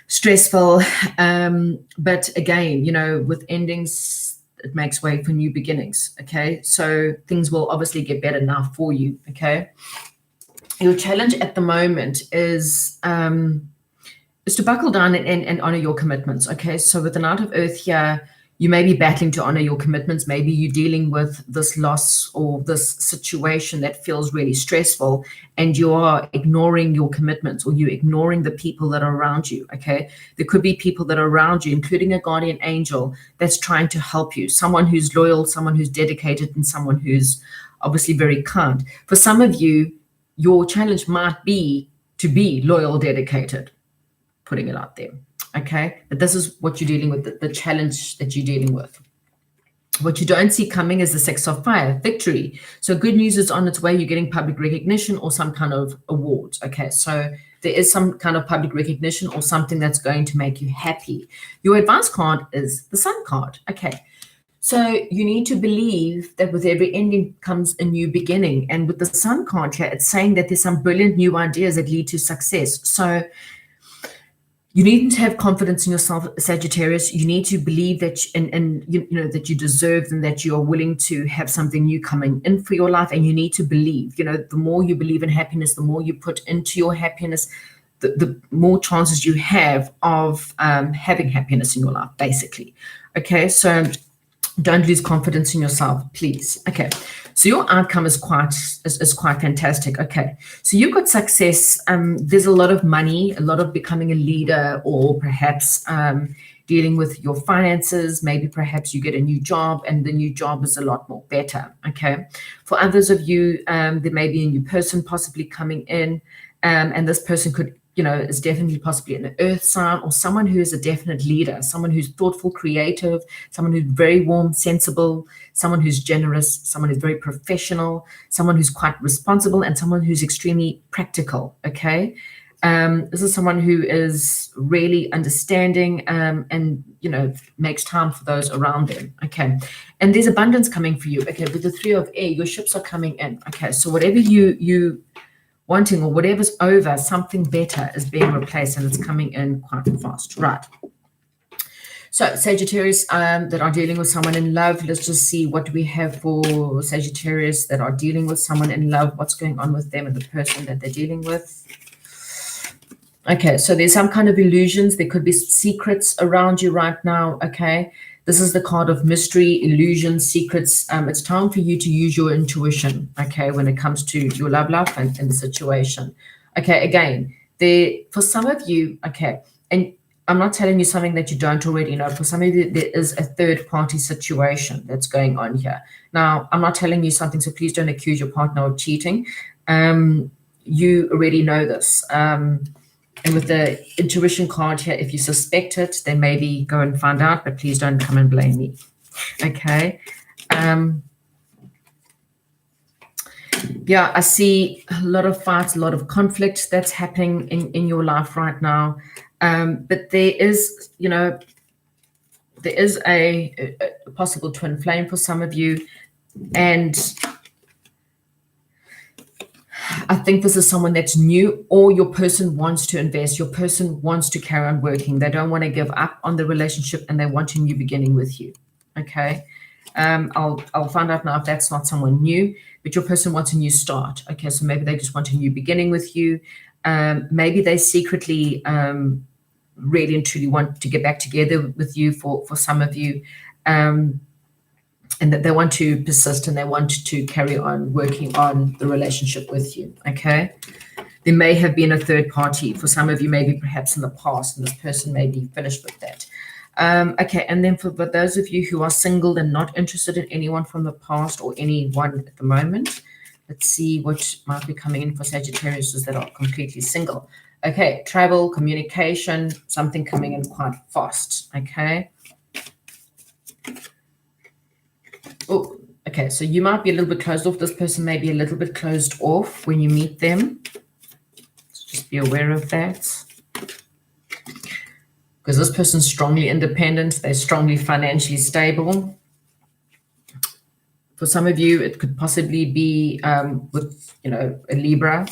stressful. But again, with endings, it makes way for new beginnings. Okay, so things will obviously get better now for you. Okay, your challenge at the moment is to buckle down and honor your commitments. Okay, so with the Knight of Earth here, you may be battling to honor your commitments. Maybe you're dealing with this loss or this situation that feels really stressful, and you are ignoring your commitments, or you're ignoring the people that are around you. Okay, there could be people that are around you, including a guardian angel that's trying to help you, someone who's loyal, someone who's dedicated, and someone who's obviously very kind. For some of you, your challenge might be to be loyal, dedicated, putting it out there. Okay, but this is what you're dealing with, the challenge that you're dealing with. What you don't see coming is the 6 of Fire, victory. So good news is on its way. You're getting public recognition or some kind of award. Okay, so there is some kind of public recognition or something that's going to make you happy. Your advice card is the Sun card. Okay, so you need to believe that with every ending comes a new beginning. And with the Sun card here, it's saying that there's some brilliant new ideas that lead to success. So you need to have confidence in yourself, Sagittarius. You need to believe that that you deserve and that you are willing to have something new coming in for your life. And you need to believe, the more you believe in happiness, the more you put into your happiness, the more chances you have of having happiness in your life, basically. Okay, so don't lose confidence in yourself, please. Okay, so your outcome is quite fantastic. Okay, so you've got success. There's a lot of money, a lot of becoming a leader, or perhaps dealing with your finances. Maybe perhaps you get a new job, and the new job is a lot more better. Okay, for others of you, there may be a new person possibly coming in, and this person could, is definitely possibly an earth sign, or someone who is a definite leader, someone who's thoughtful, creative, someone who's very warm, sensible, someone who's generous, someone who's very professional, someone who's quite responsible, and someone who's extremely practical. Okay, this is someone who is really understanding, and makes time for those around them. Okay, and there's abundance coming for you. Okay, with the 3 of Air, your ships are coming in. Okay, so whatever you wanting, or whatever's over, something better is being replaced, and it's coming in quite fast. Right. So Sagittarius that are dealing with someone in love, let's just see what do we have for Sagittarius that are dealing with someone in love. What's going on with them and the person that they're dealing with? Okay, so there's some kind of illusions. There could be secrets around you right now. Okay, this is the card of mystery, illusions, secrets. It's time for you to use your intuition, okay, when it comes to your love life and the situation. Okay, again, for some of you, okay, and I'm not telling you something that you don't already know. For some of you, there is a third-party situation that's going on here. Now, I'm not telling you something, so please don't accuse your partner of cheating. You already know this. And with the intuition card here, if you suspect it, then maybe go and find out, but please don't come and blame me. Okay. Yeah, I see a lot of fights, a lot of conflict that's happening in your life right now. But there is, there is a possible twin flame for some of you. And I think this is someone that's new, or your person wants to invest. Your person wants to carry on working. They don't want to give up on the relationship, and they want a new beginning with you. Okay. I'll find out now if that's not someone new, but your person wants a new start. Okay. So maybe they just want a new beginning with you. Maybe they secretly really and truly want to get back together with you for some of you. And that they want to persist, and they want to carry on working on the relationship with you, okay? There may have been a third party for some of you, maybe perhaps in the past, and this person may be finished with that. Okay, and then for those of you who are single and not interested in anyone from the past or anyone at the moment, let's see what might be coming in for Sagittarius that are completely single. Okay, travel, communication, something coming in quite fast, okay? Oh, okay, so you might be a little bit closed off. This person may be a little bit closed off when you meet them. So just be aware of that. Because this person's strongly independent. They're strongly financially stable. For some of you, it could possibly be with, a Libra.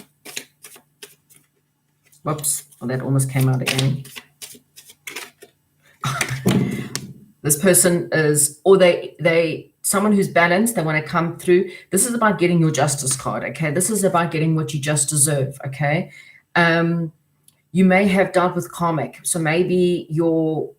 Whoops. Well, that almost came out again. This person is, or they someone who's balanced, they want to come through. This is about getting your justice card, okay? This is about getting what you just deserve, okay? You may have dealt with karmic. So maybe your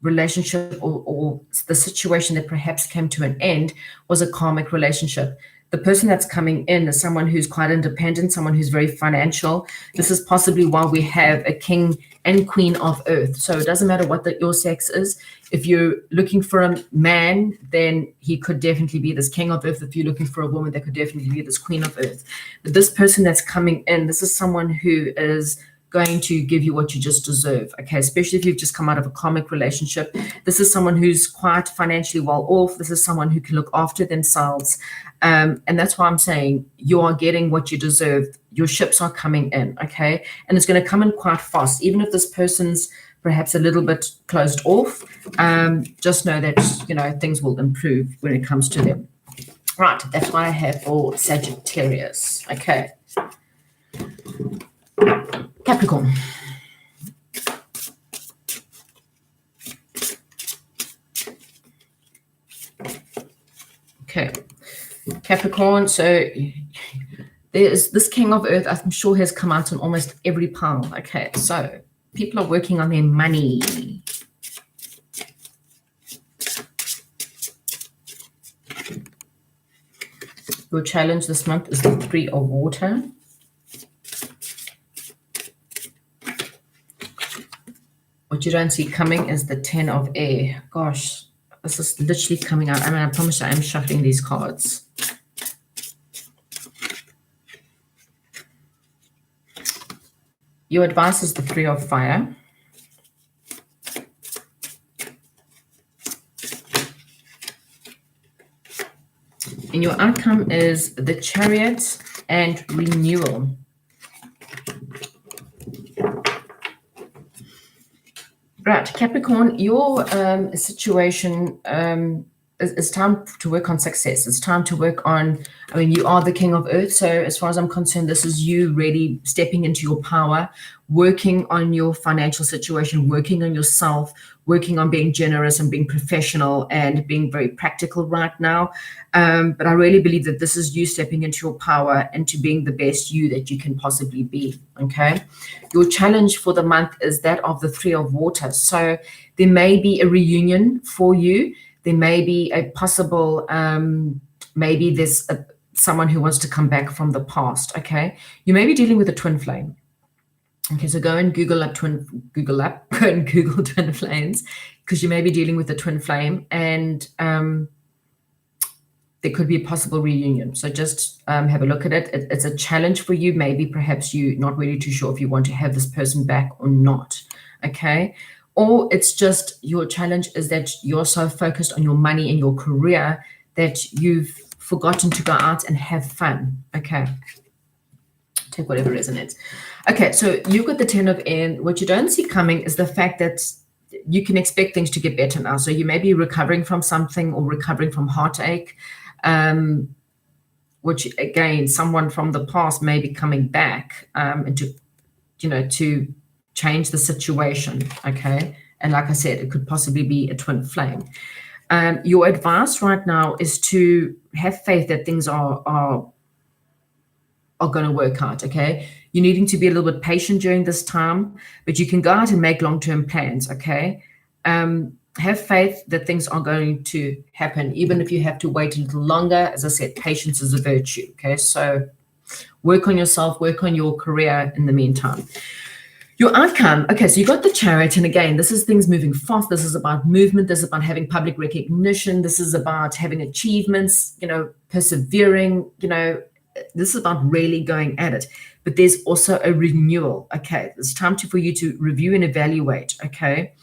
relationship or the situation that perhaps came to an end was a karmic relationship. The person that's coming in is someone who's quite independent, someone who's very financial. This is possibly why we have a king and queen of earth. So it doesn't matter what your sex is. If you're looking for a man, then he could definitely be this king of earth. If you're looking for a woman, that could definitely be this queen of earth. But this person that's coming in, this is someone who is going to give you what you just deserve, okay? Especially if you've just come out of a karmic relationship. This is someone who's quite financially well off. This is someone who can look after themselves. And that's why I'm saying you are getting what you deserve. Your ships are coming in, okay? And it's going to come in quite fast. Even if this person's perhaps a little bit closed off, just know that, you know, things will improve when it comes to them. Right, that's what I have for Sagittarius, okay? Capricorn. Okay, Capricorn. So there's this king of earth, I'm sure has come out on almost every pile. Okay, so people are working on their money. Your challenge this month is the 3 of water. What you don't see coming is the 10 of air. Gosh, this is literally coming out. I mean, I promise you, I am shuffling these cards. Your advice is the 3 of fire. And your outcome is the Chariot and renewal. Right, Capricorn, your situation it's time to work on success. It's time to work on, I mean, you are the king of earth. So as far as I'm concerned, this is you really stepping into your power, working on your financial situation, working on yourself, working on being generous and being professional and being very practical right now. But I really believe that this is you stepping into your power and to being the best you that you can possibly be, okay? Your challenge for the month is that of the 3 of water. So there may be a reunion for you. There may be a possible, maybe there's someone who wants to come back from the past, okay? You may be dealing with a twin flame. Okay, so go and Google twin flames, because you may be dealing with a twin flame, and there could be a possible reunion. So just have a look at it. It's a challenge for you. Maybe perhaps you're not really too sure if you want to have this person back or not, okay? Or it's just your challenge is that you're so focused on your money and your career that you've forgotten to go out and have fun, okay? Take whatever resonates. Okay, so you've got the 10 of air. What you don't see coming is the fact that you can expect things to get better now. So you may be recovering from something or recovering from heartache, which again, someone from the past may be coming back and to change the situation, okay? And like I said, it could possibly be a twin flame. Your advice right now is to have faith that things are going to work out, okay? You're needing to be a little bit patient during this time, but you can go out and make long-term plans, okay? Have faith that things are going to happen, even if you have to wait a little longer. As I said, patience is a virtue, okay? So work on yourself, work on your career in the meantime. Your outcome, okay, so you got the Chariot, and again, this is things moving fast. This is about movement. This is about having public recognition. This is about having achievements, persevering, this is about really going at it. But there's also a renewal, okay? It's time for you to review and evaluate, okay?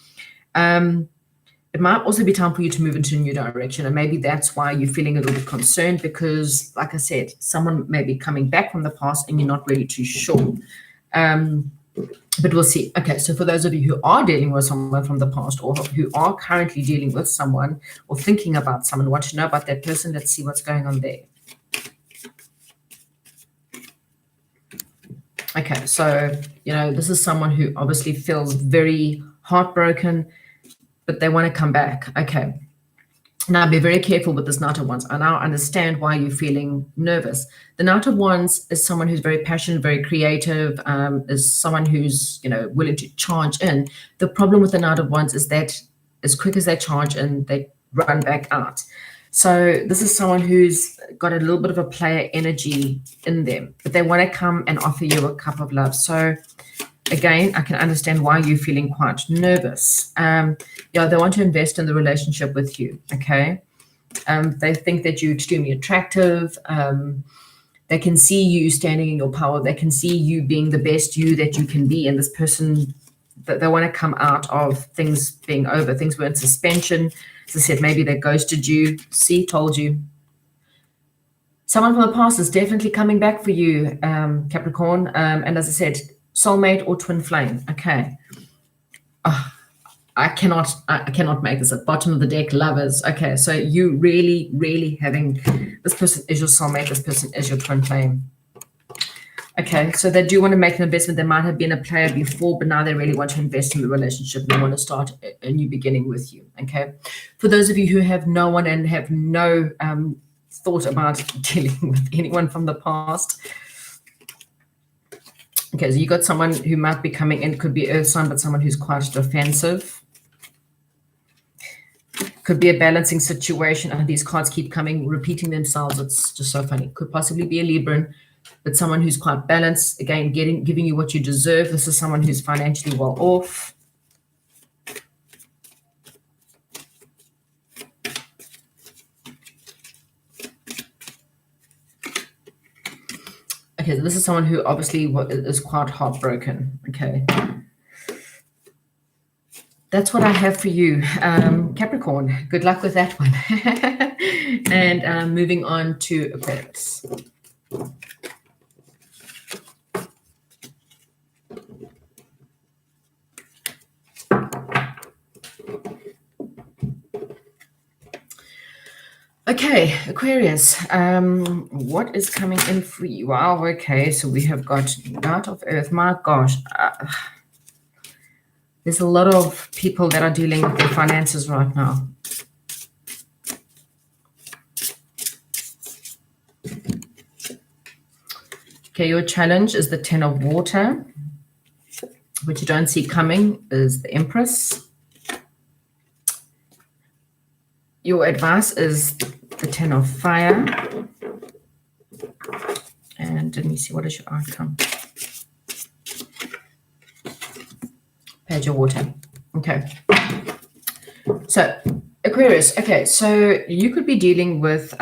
It might also be time for you to move into a new direction, and maybe that's why you're feeling a little bit concerned because, like I said, someone may be coming back from the past and you're not really too sure. But we'll see. Okay, so for those of you who are dealing with someone from the past or who are currently dealing with someone or thinking about someone, want to know about that person, let's see what's going on there. Okay, so, this is someone who obviously feels very heartbroken, but they want to come back. Okay. Now, be very careful with this Knight of Wands. I now understand why you're feeling nervous. The Knight of Wands is someone who's very passionate, very creative, is someone who's, willing to charge in. The problem with the Knight of Wands is that as quick as they charge in, they run back out. So this is someone who's got a little bit of a player energy in them, but they want to come and offer you a cup of love. So again, I can understand why you're feeling quite nervous. They want to invest in the relationship with you, okay? They think that you're extremely attractive. They can see you standing in your power. They can see you being the best you that you can be. And this person, that they want to come out of things being over. Things were in suspension. As I said, maybe they ghosted you. See, told you. Someone from the past is definitely coming back for you, Capricorn. And as I said, soulmate or twin flame. Okay. I cannot make this. At bottom of the deck, lovers. Okay, so you really, really having, this person is your soulmate, this person is your twin flame. Okay, so they do want to make an investment. They might have been a player before, but now they really want to invest in the relationship. They want to start a new beginning with you. Okay, for those of you who have no one and have no thought about dealing with anyone from the past. Okay, so you got someone who might be coming in, could be earth sign, but someone who's quite defensive. Could be a balancing situation, and these cards keep coming, repeating themselves. It's just so funny. Could possibly be a Libran, but someone who's quite balanced. Again, giving you what you deserve. This is someone who's financially well off. Okay, so this is someone who obviously is quite heartbroken. Okay. That's what I have for you, Capricorn. Good luck with that one. And moving on to Aquarius. Okay, Aquarius, what is coming in for you? Wow, okay, so we have got Knight of Earth. My gosh. There's a lot of people that are dealing with their finances right now. Okay, your challenge is the Ten of Water. What you don't see coming is the Empress. Your advice is the Ten of Fire. And let me see, what is your outcome? Page of Water. Okay. So, Aquarius. Okay, so you could be dealing with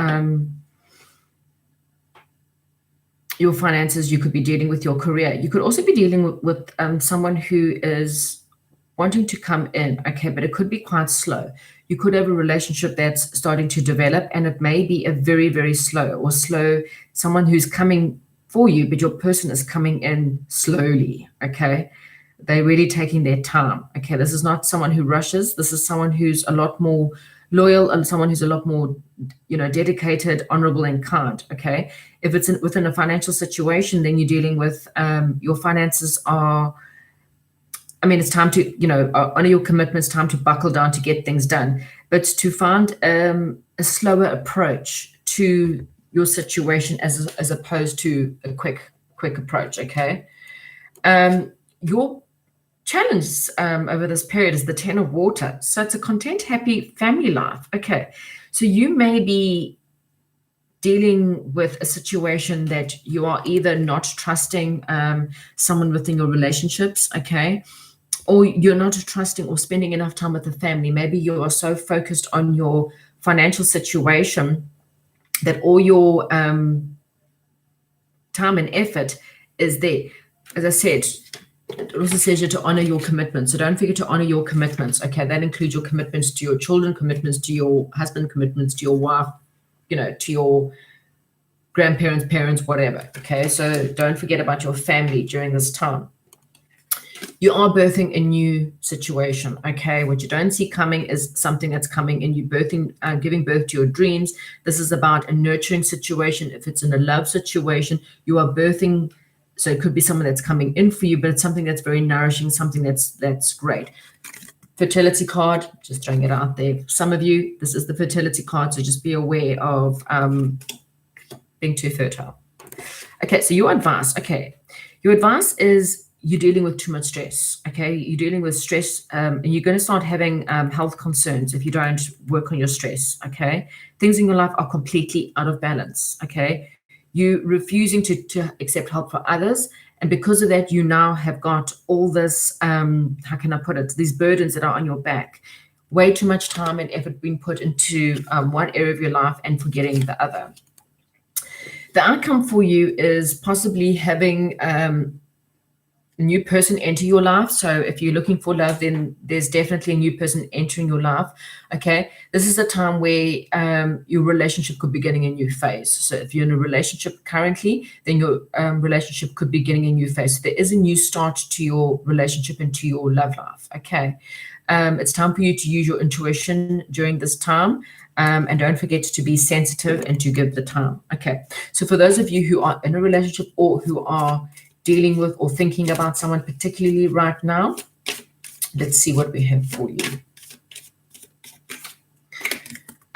your finances. You could be dealing with your career. You could also be dealing with someone who is wanting to come in. Okay, but it could be quite slow. You could have a relationship that's starting to develop, and it may be a very, very slow someone who's coming for you, but your person is coming in slowly. Okay. They're really taking their time. Okay, this is not someone who rushes. This is someone who's a lot more loyal and someone who's a lot more, dedicated, honorable, and kind. Okay, if it's within a financial situation, then you're dealing with your finances are. I mean, it's time to honor your commitments. Time to buckle down to get things done. But to find a slower approach to your situation as opposed to a quick approach. Okay, your challenge over this period is the Ten of Water. So it's a content, happy family life. Okay. So you may be dealing with a situation that you are either not trusting someone within your relationships. Okay. Or you're not trusting or spending enough time with the family. Maybe you are so focused on your financial situation that all your time and effort is there. As I said, it also says you to honor your commitments. So don't forget to honor your commitments. Okay, that includes your commitments to your children, commitments to your husband, commitments to your wife, to your grandparents, parents, whatever. Okay, so don't forget about your family during this time. You are birthing a new situation. Okay, what you don't see coming is something that's coming in. You birthing, giving birth to your dreams. This is about a nurturing situation. If it's in a love situation, you are birthing So it could be someone that's coming in for you, but it's something that's very nourishing, something that's great. Fertility card, just throwing it out there. Some of you, this is the fertility card, so just be aware of being too fertile. Okay, so your advice. Okay, your advice is you're dealing with too much stress. Okay, you're dealing with stress, and you're going to start having health concerns if you don't work on your stress. Okay, things in your life are completely out of balance. Okay, you refusing to accept help for others, and because of that, you now have got all this. How can I put it? These burdens that are on your back. Way too much time and effort being put into one area of your life and forgetting the other. The outcome for you is possibly having a new person enter your life. So if you're looking for love, then there's definitely a new person entering your life. Okay. This is a time where your relationship could be getting a new phase. So if you're in a relationship currently, then your relationship could be getting a new phase. So there is a new start to your relationship and to your love life. Okay. It's time for you to use your intuition during this time. And don't forget to be sensitive and to give the time. Okay. So for those of you who are in a relationship or who are dealing with or thinking about someone particularly right now, let's see what we have for you.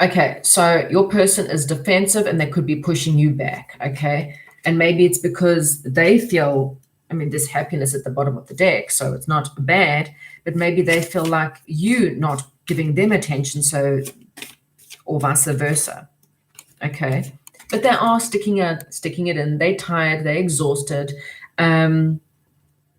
Okay, so your person is defensive and they could be pushing you back, okay? And maybe it's because they feel, I mean, there's happiness at the bottom of the deck, so it's not bad, but maybe they feel like you not giving them attention, so, or vice versa, okay? But they are sticking it in. They're tired, they're exhausted. They're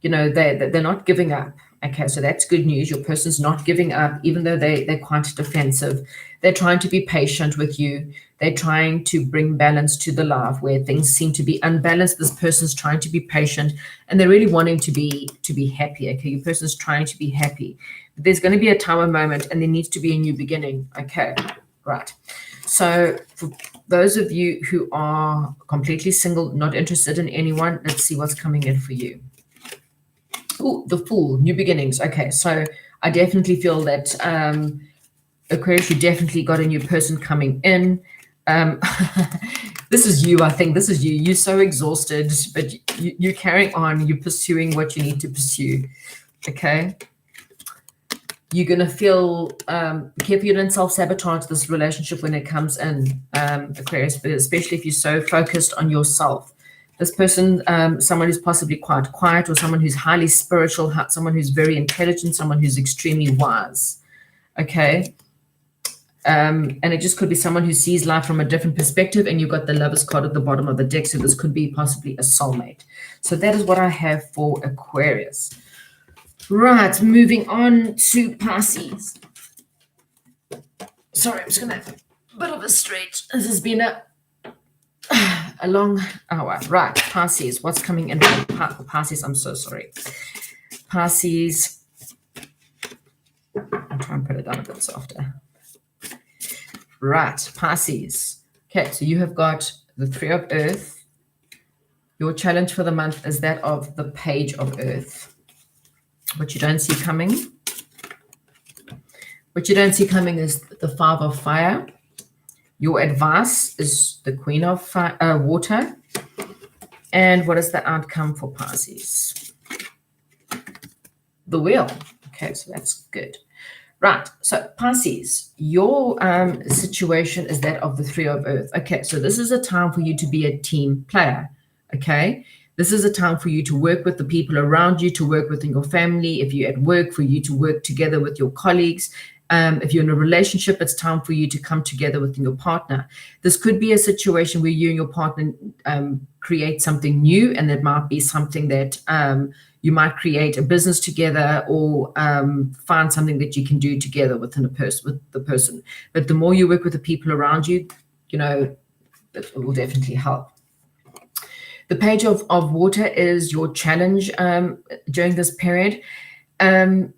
not giving up. Okay, so that's good news. Your person's not giving up, even though they're quite defensive. They're trying to be patient with you. They're trying to bring balance to the life where things seem to be unbalanced. This person's trying to be patient, and they're really wanting to be happy. Okay, your person's trying to be happy. But there's going to be a time, a moment, and there needs to be a new beginning. Okay, right. So for those of you who are completely single, not interested in anyone, let's see what's coming in for you. Oh, the Fool, new beginnings. Okay, so I definitely feel that Aquarius, you definitely got a new person coming in. This is you, I think. This is you. You're so exhausted, but you're carrying on. You're pursuing what you need to pursue. Okay. You're going to feel careful you don't self-sabotage this relationship when it comes in, Aquarius, but especially if you're so focused on yourself. This person, someone who's possibly quite quiet, or someone who's highly spiritual, someone who's very intelligent, someone who's extremely wise. Okay. And it just could be someone who sees life from a different perspective, and you've got the Lovers card at the bottom of the deck. So this could be possibly a soulmate. So that is what I have for Aquarius. Right, moving on to Pisces. Sorry, I'm just going to have a bit of a stretch. This has been a long hour. Right, Pisces, what's coming in for Pisces? I'm so sorry. Pisces, I'll try and put it down a bit softer. Right, Pisces. Okay, so you have got the Three of Earth. Your challenge for the month is that of the Page of Earth. What you don't see coming. What you don't see coming is the Five of Fire. Your advice is the Queen of Water. And what is the outcome for Pisces? The Wheel. Okay, so that's good. Right, so Pisces, your situation is that of the Three of Earth. Okay, so this is a time for you to be a team player, okay? This is a time for you to work with the people around you, to work within your family. If you're at work, for you to work together with your colleagues. If you're in a relationship, it's time for you to come together with your partner. This could be a situation where you and your partner create something new, and it might be something that you might create a business together, or find something that you can do together with the person. But the more you work with the people around you, it will definitely help. The Page of Water is your challenge during this period. And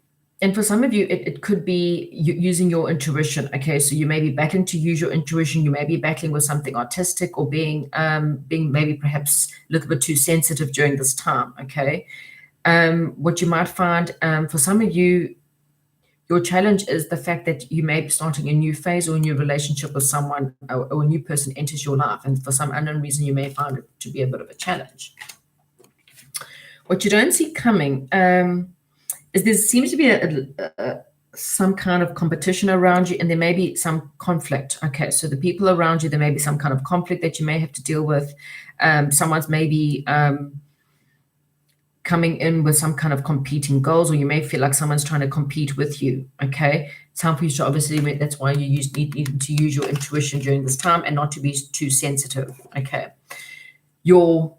for some of you, it could be using your intuition. Okay, so you may be battling to use your intuition. You may be battling with something artistic, or being maybe perhaps a little bit too sensitive during this time. Okay, what you might find for some of you, your challenge is the fact that you may be starting a new phase or a new relationship with someone, or a new person enters your life. And for some unknown reason, you may find it to be a bit of a challenge. What you don't see coming is there seems to be some kind of competition around you, and there may be some conflict. Okay, so the people around you, there may be some kind of conflict that you may have to deal with. Someone's maybe coming in with some kind of competing goals, or you may feel like someone's trying to compete with you. Okay, it's time for you to obviously, that's why you need to use your intuition during this time and not to be too sensitive. Okay, your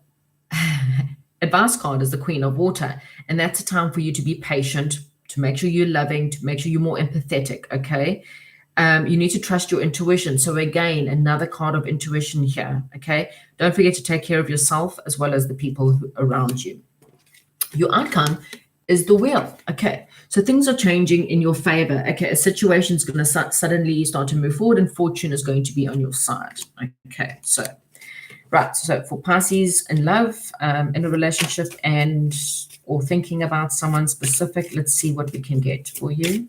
advice card is the Queen of Water, and that's a time for you to be patient, to make sure you're loving, to make sure you're more empathetic. Okay, you need to trust your intuition. So again, another card of intuition here. Okay, don't forget to take care of yourself as well as the people around you. Your outcome is the wheel. Okay, so things are changing in your favor. Okay, a situation is going to suddenly start to move forward, and fortune is going to be on your side. Okay, so right, so for Pisces in love, in a relationship, and or thinking about someone specific, let's see what we can get for you.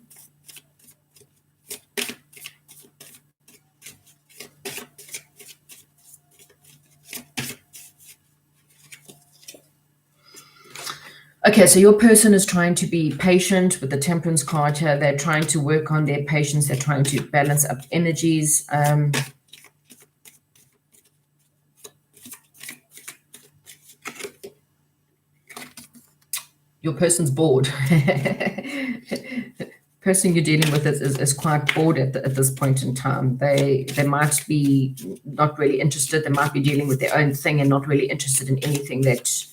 Okay, so your person is trying to be patient with the Temperance card here. They're trying to work on their patience. They're trying to balance up energies. Your person's bored. Person you're dealing with is quite bored at this point in time. They might be not really interested. They might be dealing with their own thing and not really interested in anything that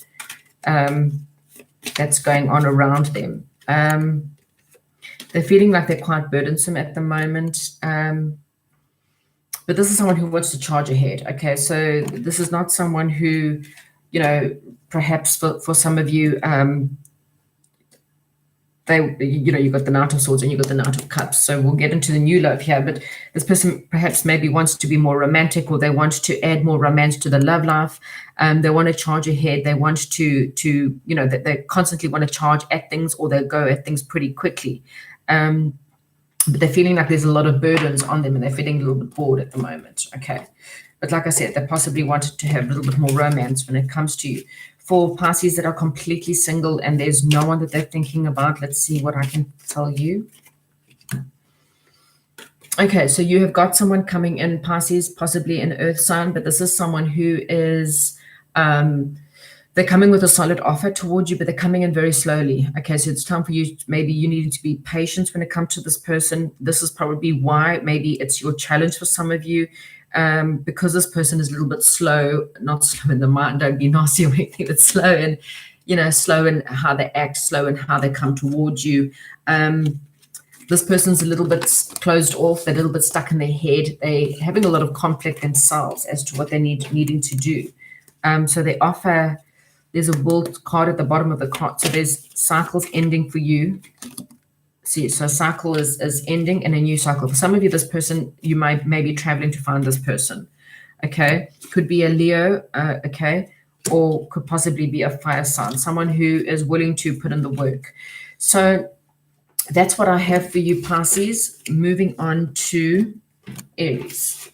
that's going on around them. They're feeling like they're quite burdensome at the moment. But this is someone who wants to charge ahead. Okay, so this is not someone who, perhaps for some of you, you've got the Knight of Swords and you've got the Knight of Cups. So we'll get into the new love here, but this person perhaps maybe wants to be more romantic, or they want to add more romance to the love life. They want to charge ahead. They want to they constantly want to charge at things, or they go at things pretty quickly. But they're feeling like there's a lot of burdens on them, and they're feeling a little bit bored at the moment. Okay. But like I said, they possibly wanted to have a little bit more romance when it comes to you. For Pisces that are completely single and there's no one that they're thinking about, let's see what I can tell you. Okay, so you have got someone coming in, Pisces, possibly an earth sign, but this is someone who is, they're coming with a solid offer towards you, but they're coming in very slowly. Okay, so it's time for you, maybe you need to be patient when it comes to this person. This is probably why maybe it's your challenge for some of you. Because this person is a little bit slow, not slow in the mind, don't be nasty or anything, but slow and, slow in how they act, slow in how they come towards you. This person's a little bit closed off, they're a little bit stuck in their head. They're having a lot of conflict themselves as to what they needing to do. So they offer, there's a world card at the bottom of the card. So there's cycles ending for you. See, so cycle is ending and a new cycle. For some of you, this person, you may be traveling to find this person. Okay, could be a Leo, okay, or could possibly be a fire sign, someone who is willing to put in the work. So that's what I have for you, Pisces. Moving on to Aries.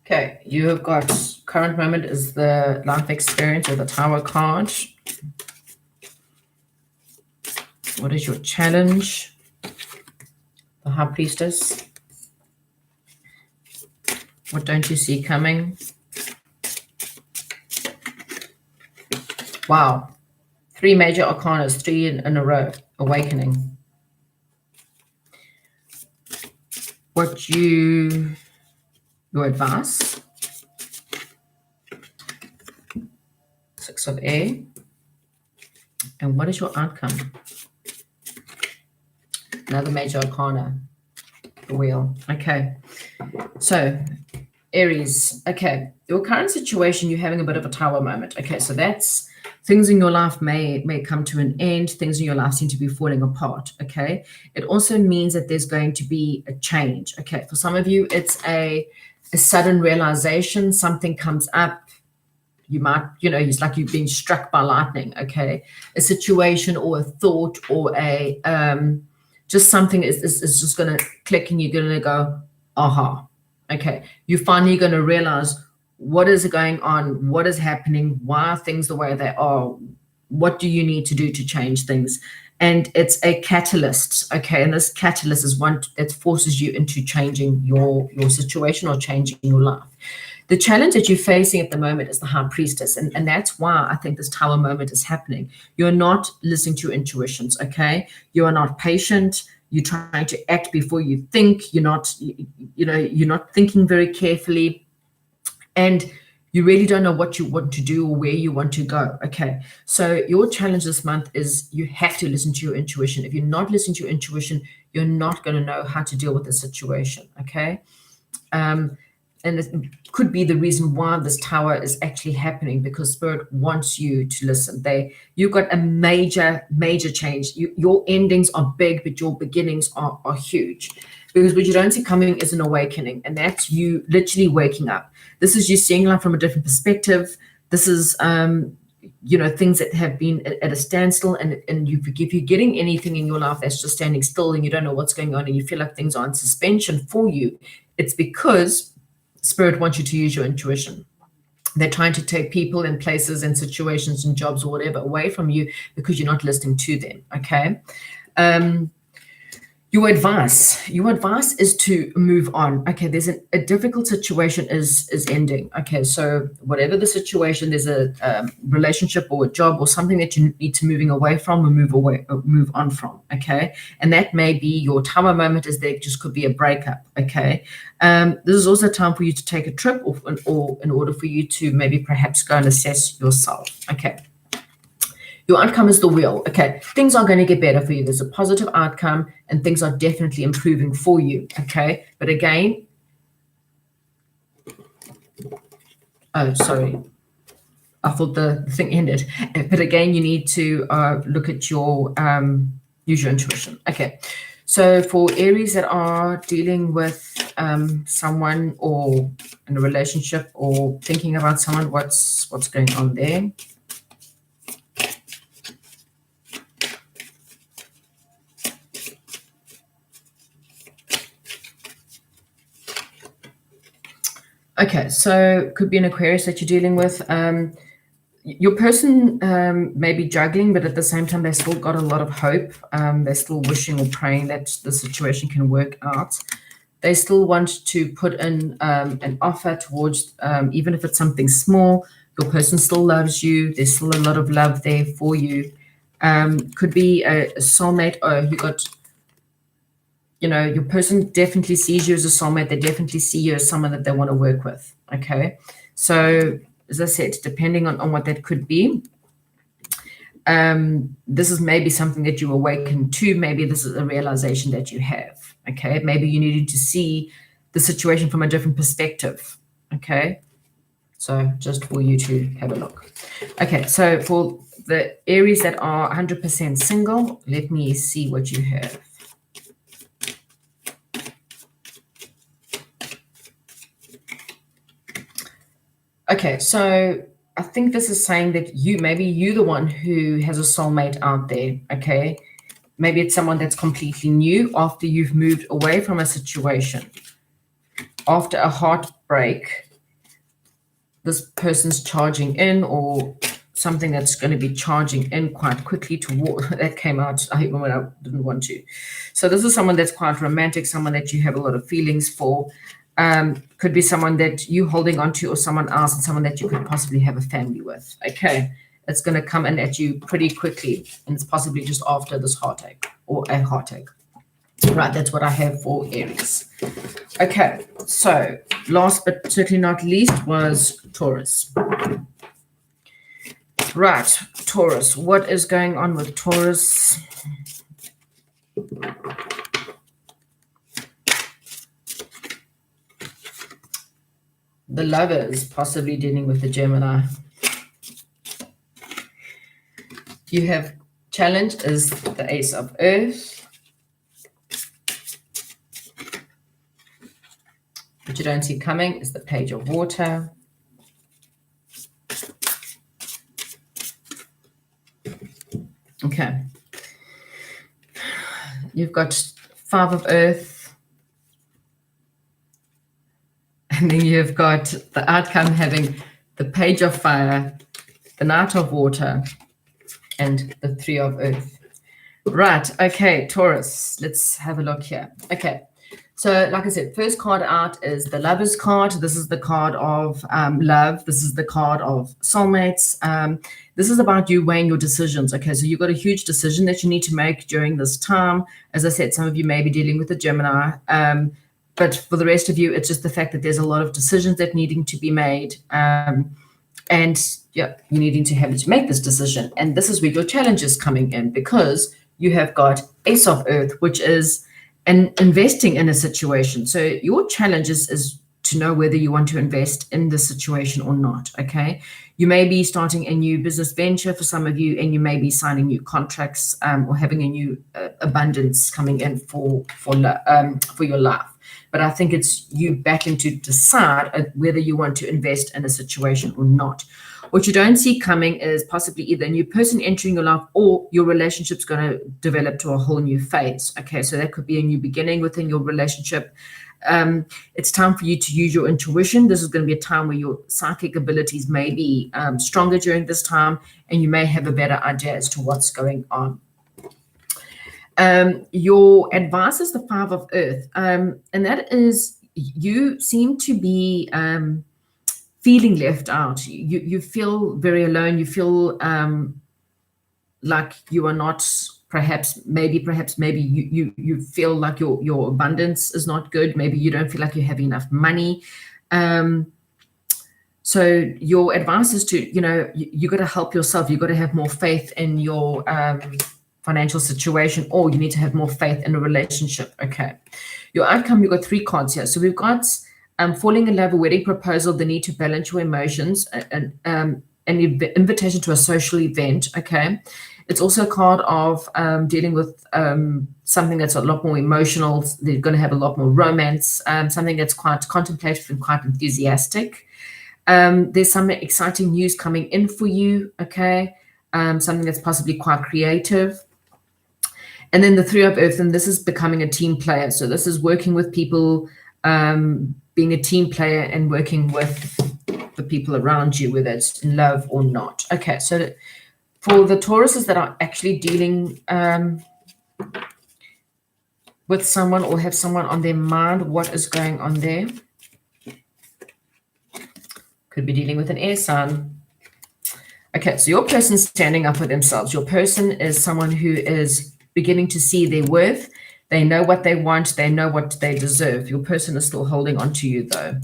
Okay, you have got current moment is the life experience or the Tower card. What is your challenge? The High Priestess. What don't you see coming? Wow. 3 major arcanas, 3 in a row. Awakening. Your advice. 6 of air. And what is your outcome? Another major arcana. The wheel. Okay. So, Aries. Okay. Your current situation, you're having a bit of a tower moment. Okay. So that's things in your life may come to an end. Things in your life seem to be falling apart. Okay. It also means that there's going to be a change. Okay. For some of you, it's a sudden realization, something comes up, You might, it's like you've been struck by lightning, okay? A situation or a thought or a just something is just going to click and you're going to go, aha, okay. You're finally going to realize what is going on, what is happening, why are things the way they are, what do you need to do to change things? And it's a catalyst, okay? And this catalyst is one that forces you into changing your situation or changing your life. The challenge that you're facing at the moment is the high priestess. And that's why I think this tower moment is happening. You're not listening to your intuitions, okay? You are not patient. You're trying to act before you think. You're not thinking very carefully. And you really don't know what you want to do or where you want to go, okay? So your challenge this month is you have to listen to your intuition. If you're not listening to your intuition, you're not going to know how to deal with the situation, okay? And it could be the reason why this tower is actually happening, because Spirit wants you to listen. You've got a major change. Your endings are big, but your beginnings are huge. Because what you don't see coming is an awakening, and that's you literally waking up. This is you seeing life from a different perspective. This is things that have been at a standstill, and if you're getting anything in your life that's just standing still and you don't know what's going on and you feel like things are in suspension for you, it's because Spirit wants you to use your intuition. They're trying to take people and places and situations and jobs or whatever away from you because you're not listening to them, okay? Your advice is to move on. Okay, there's a difficult situation is ending. Okay, so whatever the situation, there's a relationship or a job or something that you need to moving away from or move on from. Okay, and that may be your tower moment, as there just could be a breakup. Okay, this is also time for you to take a trip or in order for you to maybe perhaps go and assess yourself. Okay. Your outcome is the wheel. Okay, things are going to get better for you. There's a positive outcome and things are definitely improving for you. Okay, but again, oh, sorry. I thought the thing ended. But again, you need to look at your, use your intuition. Okay, so for Aries that are dealing with someone or in a relationship or thinking about someone, what's going on there? Okay, so could be an Aquarius that you're dealing with. Your person may be juggling, but at the same time, they've still got a lot of hope. They're still wishing or praying that the situation can work out. They still want to put in an offer towards, even if it's something small, your person still loves you. There's still a lot of love there for you. Could be a soulmate, or you got, your person definitely sees you as a soulmate. They definitely see you as someone that they want to work with. Okay. So as I said, depending on what that could be, this is maybe something that you awaken to. Maybe this is a realization that you have. Okay. Maybe you needed to see the situation from a different perspective. Okay. So just for you to have a look. Okay. So for the Aries that are 100% single, let me see what you have. Okay, so I think this is saying that maybe you're the one who has a soulmate out there, okay? Maybe it's someone that's completely new after you've moved away from a situation. After a heartbreak, this person's charging in, or something that's going to be charging in quite quickly that came out even when I didn't want to. So this is someone that's quite romantic, someone that you have a lot of feelings for. Could be someone that you holding on to or someone else, and someone that you could possibly have a family with. Okay, it's going to come in at you pretty quickly, and it's possibly just after this heartache or a heartache. Right, that's what I have for Aries. Okay, so last but certainly not least was Taurus. Right, Taurus. What is going on with Taurus? The Lovers, possibly dealing with the Gemini. You have challenge is the Ace of Earth. What you don't see coming is the Page of Water. Okay. You've got 5 of Earth. And then you've got the outcome having the Page of Fire, the Knight of Water, and the 3 of Earth. Right. Okay, Taurus. Let's have a look here. Okay. So, like I said, first card out is the Lover's card. This is the card of love. This is the card of soulmates. This is about you weighing your decisions. Okay, so you've got a huge decision that you need to make during this time. As I said, some of you may be dealing with a Gemini. But for the rest of you, it's just the fact that there's a lot of decisions that needing to be made. And yeah, you needing to have to make this decision. And this is where your challenge is coming in, because you have got Ace of Earth, which is investing in a situation. So your challenge is to know whether you want to invest in the situation or not. Okay. You may be starting a new business venture for some of you, and you may be signing new contracts or having a new abundance coming in for your life. But I think it's you backing to decide whether you want to invest in a situation or not. What you don't see coming is possibly either a new person entering your life, or your relationship's going to develop to a whole new phase. Okay, so that could be a new beginning within your relationship. It's time for you to use your intuition. This is going to be a time where your psychic abilities may be stronger during this time, and you may have a better idea as to what's going on. Your advice is the 5 of Earth, and that is you seem to be feeling left out. You feel very alone. You feel like you are not, perhaps maybe you feel like your abundance is not good. Maybe you don't feel like you have enough money. So your advice is to, you got to help yourself. You got to have more faith in your financial situation, or you need to have more faith in a relationship. Okay. Your outcome, you've got 3 cards here. So we've got falling in love, a wedding proposal, the need to balance your emotions, and an invitation to a social event. Okay. It's also a card of dealing with something that's a lot more emotional. They're going to have a lot more romance, something that's quite contemplative and quite enthusiastic. There's some exciting news coming in for you. Okay. Something that's possibly quite creative. And then the 3 of Earth, and this is becoming a team player. So this is working with people, being a team player and working with the people around you, whether it's in love or not. Okay, so for the Tauruses that are actually dealing with someone or have someone on their mind, what is going on there? Could be dealing with an air sign. Okay, so your person's standing up for themselves. Your person is someone who is beginning to see their worth. They know what they want. They know what they deserve. Your person is still holding on to you, though.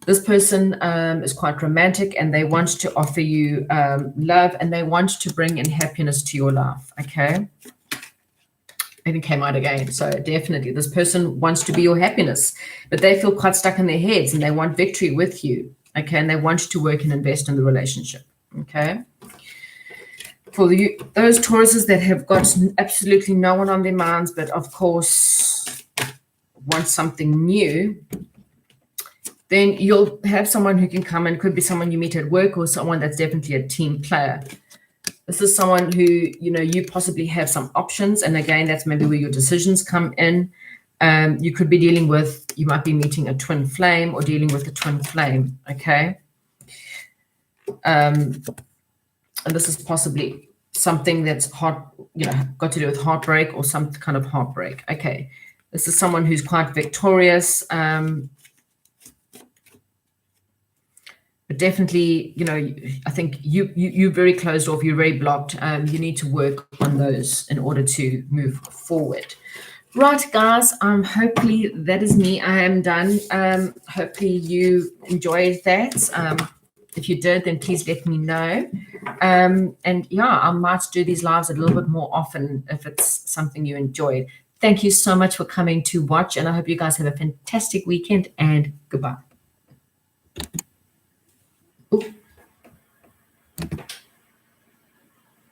This person is quite romantic, and they want to offer you love, and they want to bring in happiness to your life, okay? Maybe came out again. So definitely this person wants to be your happiness, but they feel quite stuck in their heads, and they want victory with you, okay? And they want to work and invest in the relationship, okay? For those Tauruses that have got absolutely no one on their minds, but of course want something new, then you'll have someone who can come in. Could be someone you meet at work, or someone that's definitely a team player. This is someone who, you possibly have some options. And again, that's maybe where your decisions come in. You could be dealing with, you might be meeting a twin flame or dealing with a twin flame, okay? And this is possibly something that's got to do with heartbreak or some kind of heartbreak. Okay, this is someone who's quite victorious, but definitely, I think you're very closed off. You're very blocked. You need to work on those in order to move forward. Right, guys. Hopefully that is me. I am done. Hopefully you enjoyed that. If you did, then please let me know. And yeah, I might do these lives a little bit more often if it's something you enjoyed. Thank you so much for coming to watch, and I hope you guys have a fantastic weekend, and goodbye. Ooh.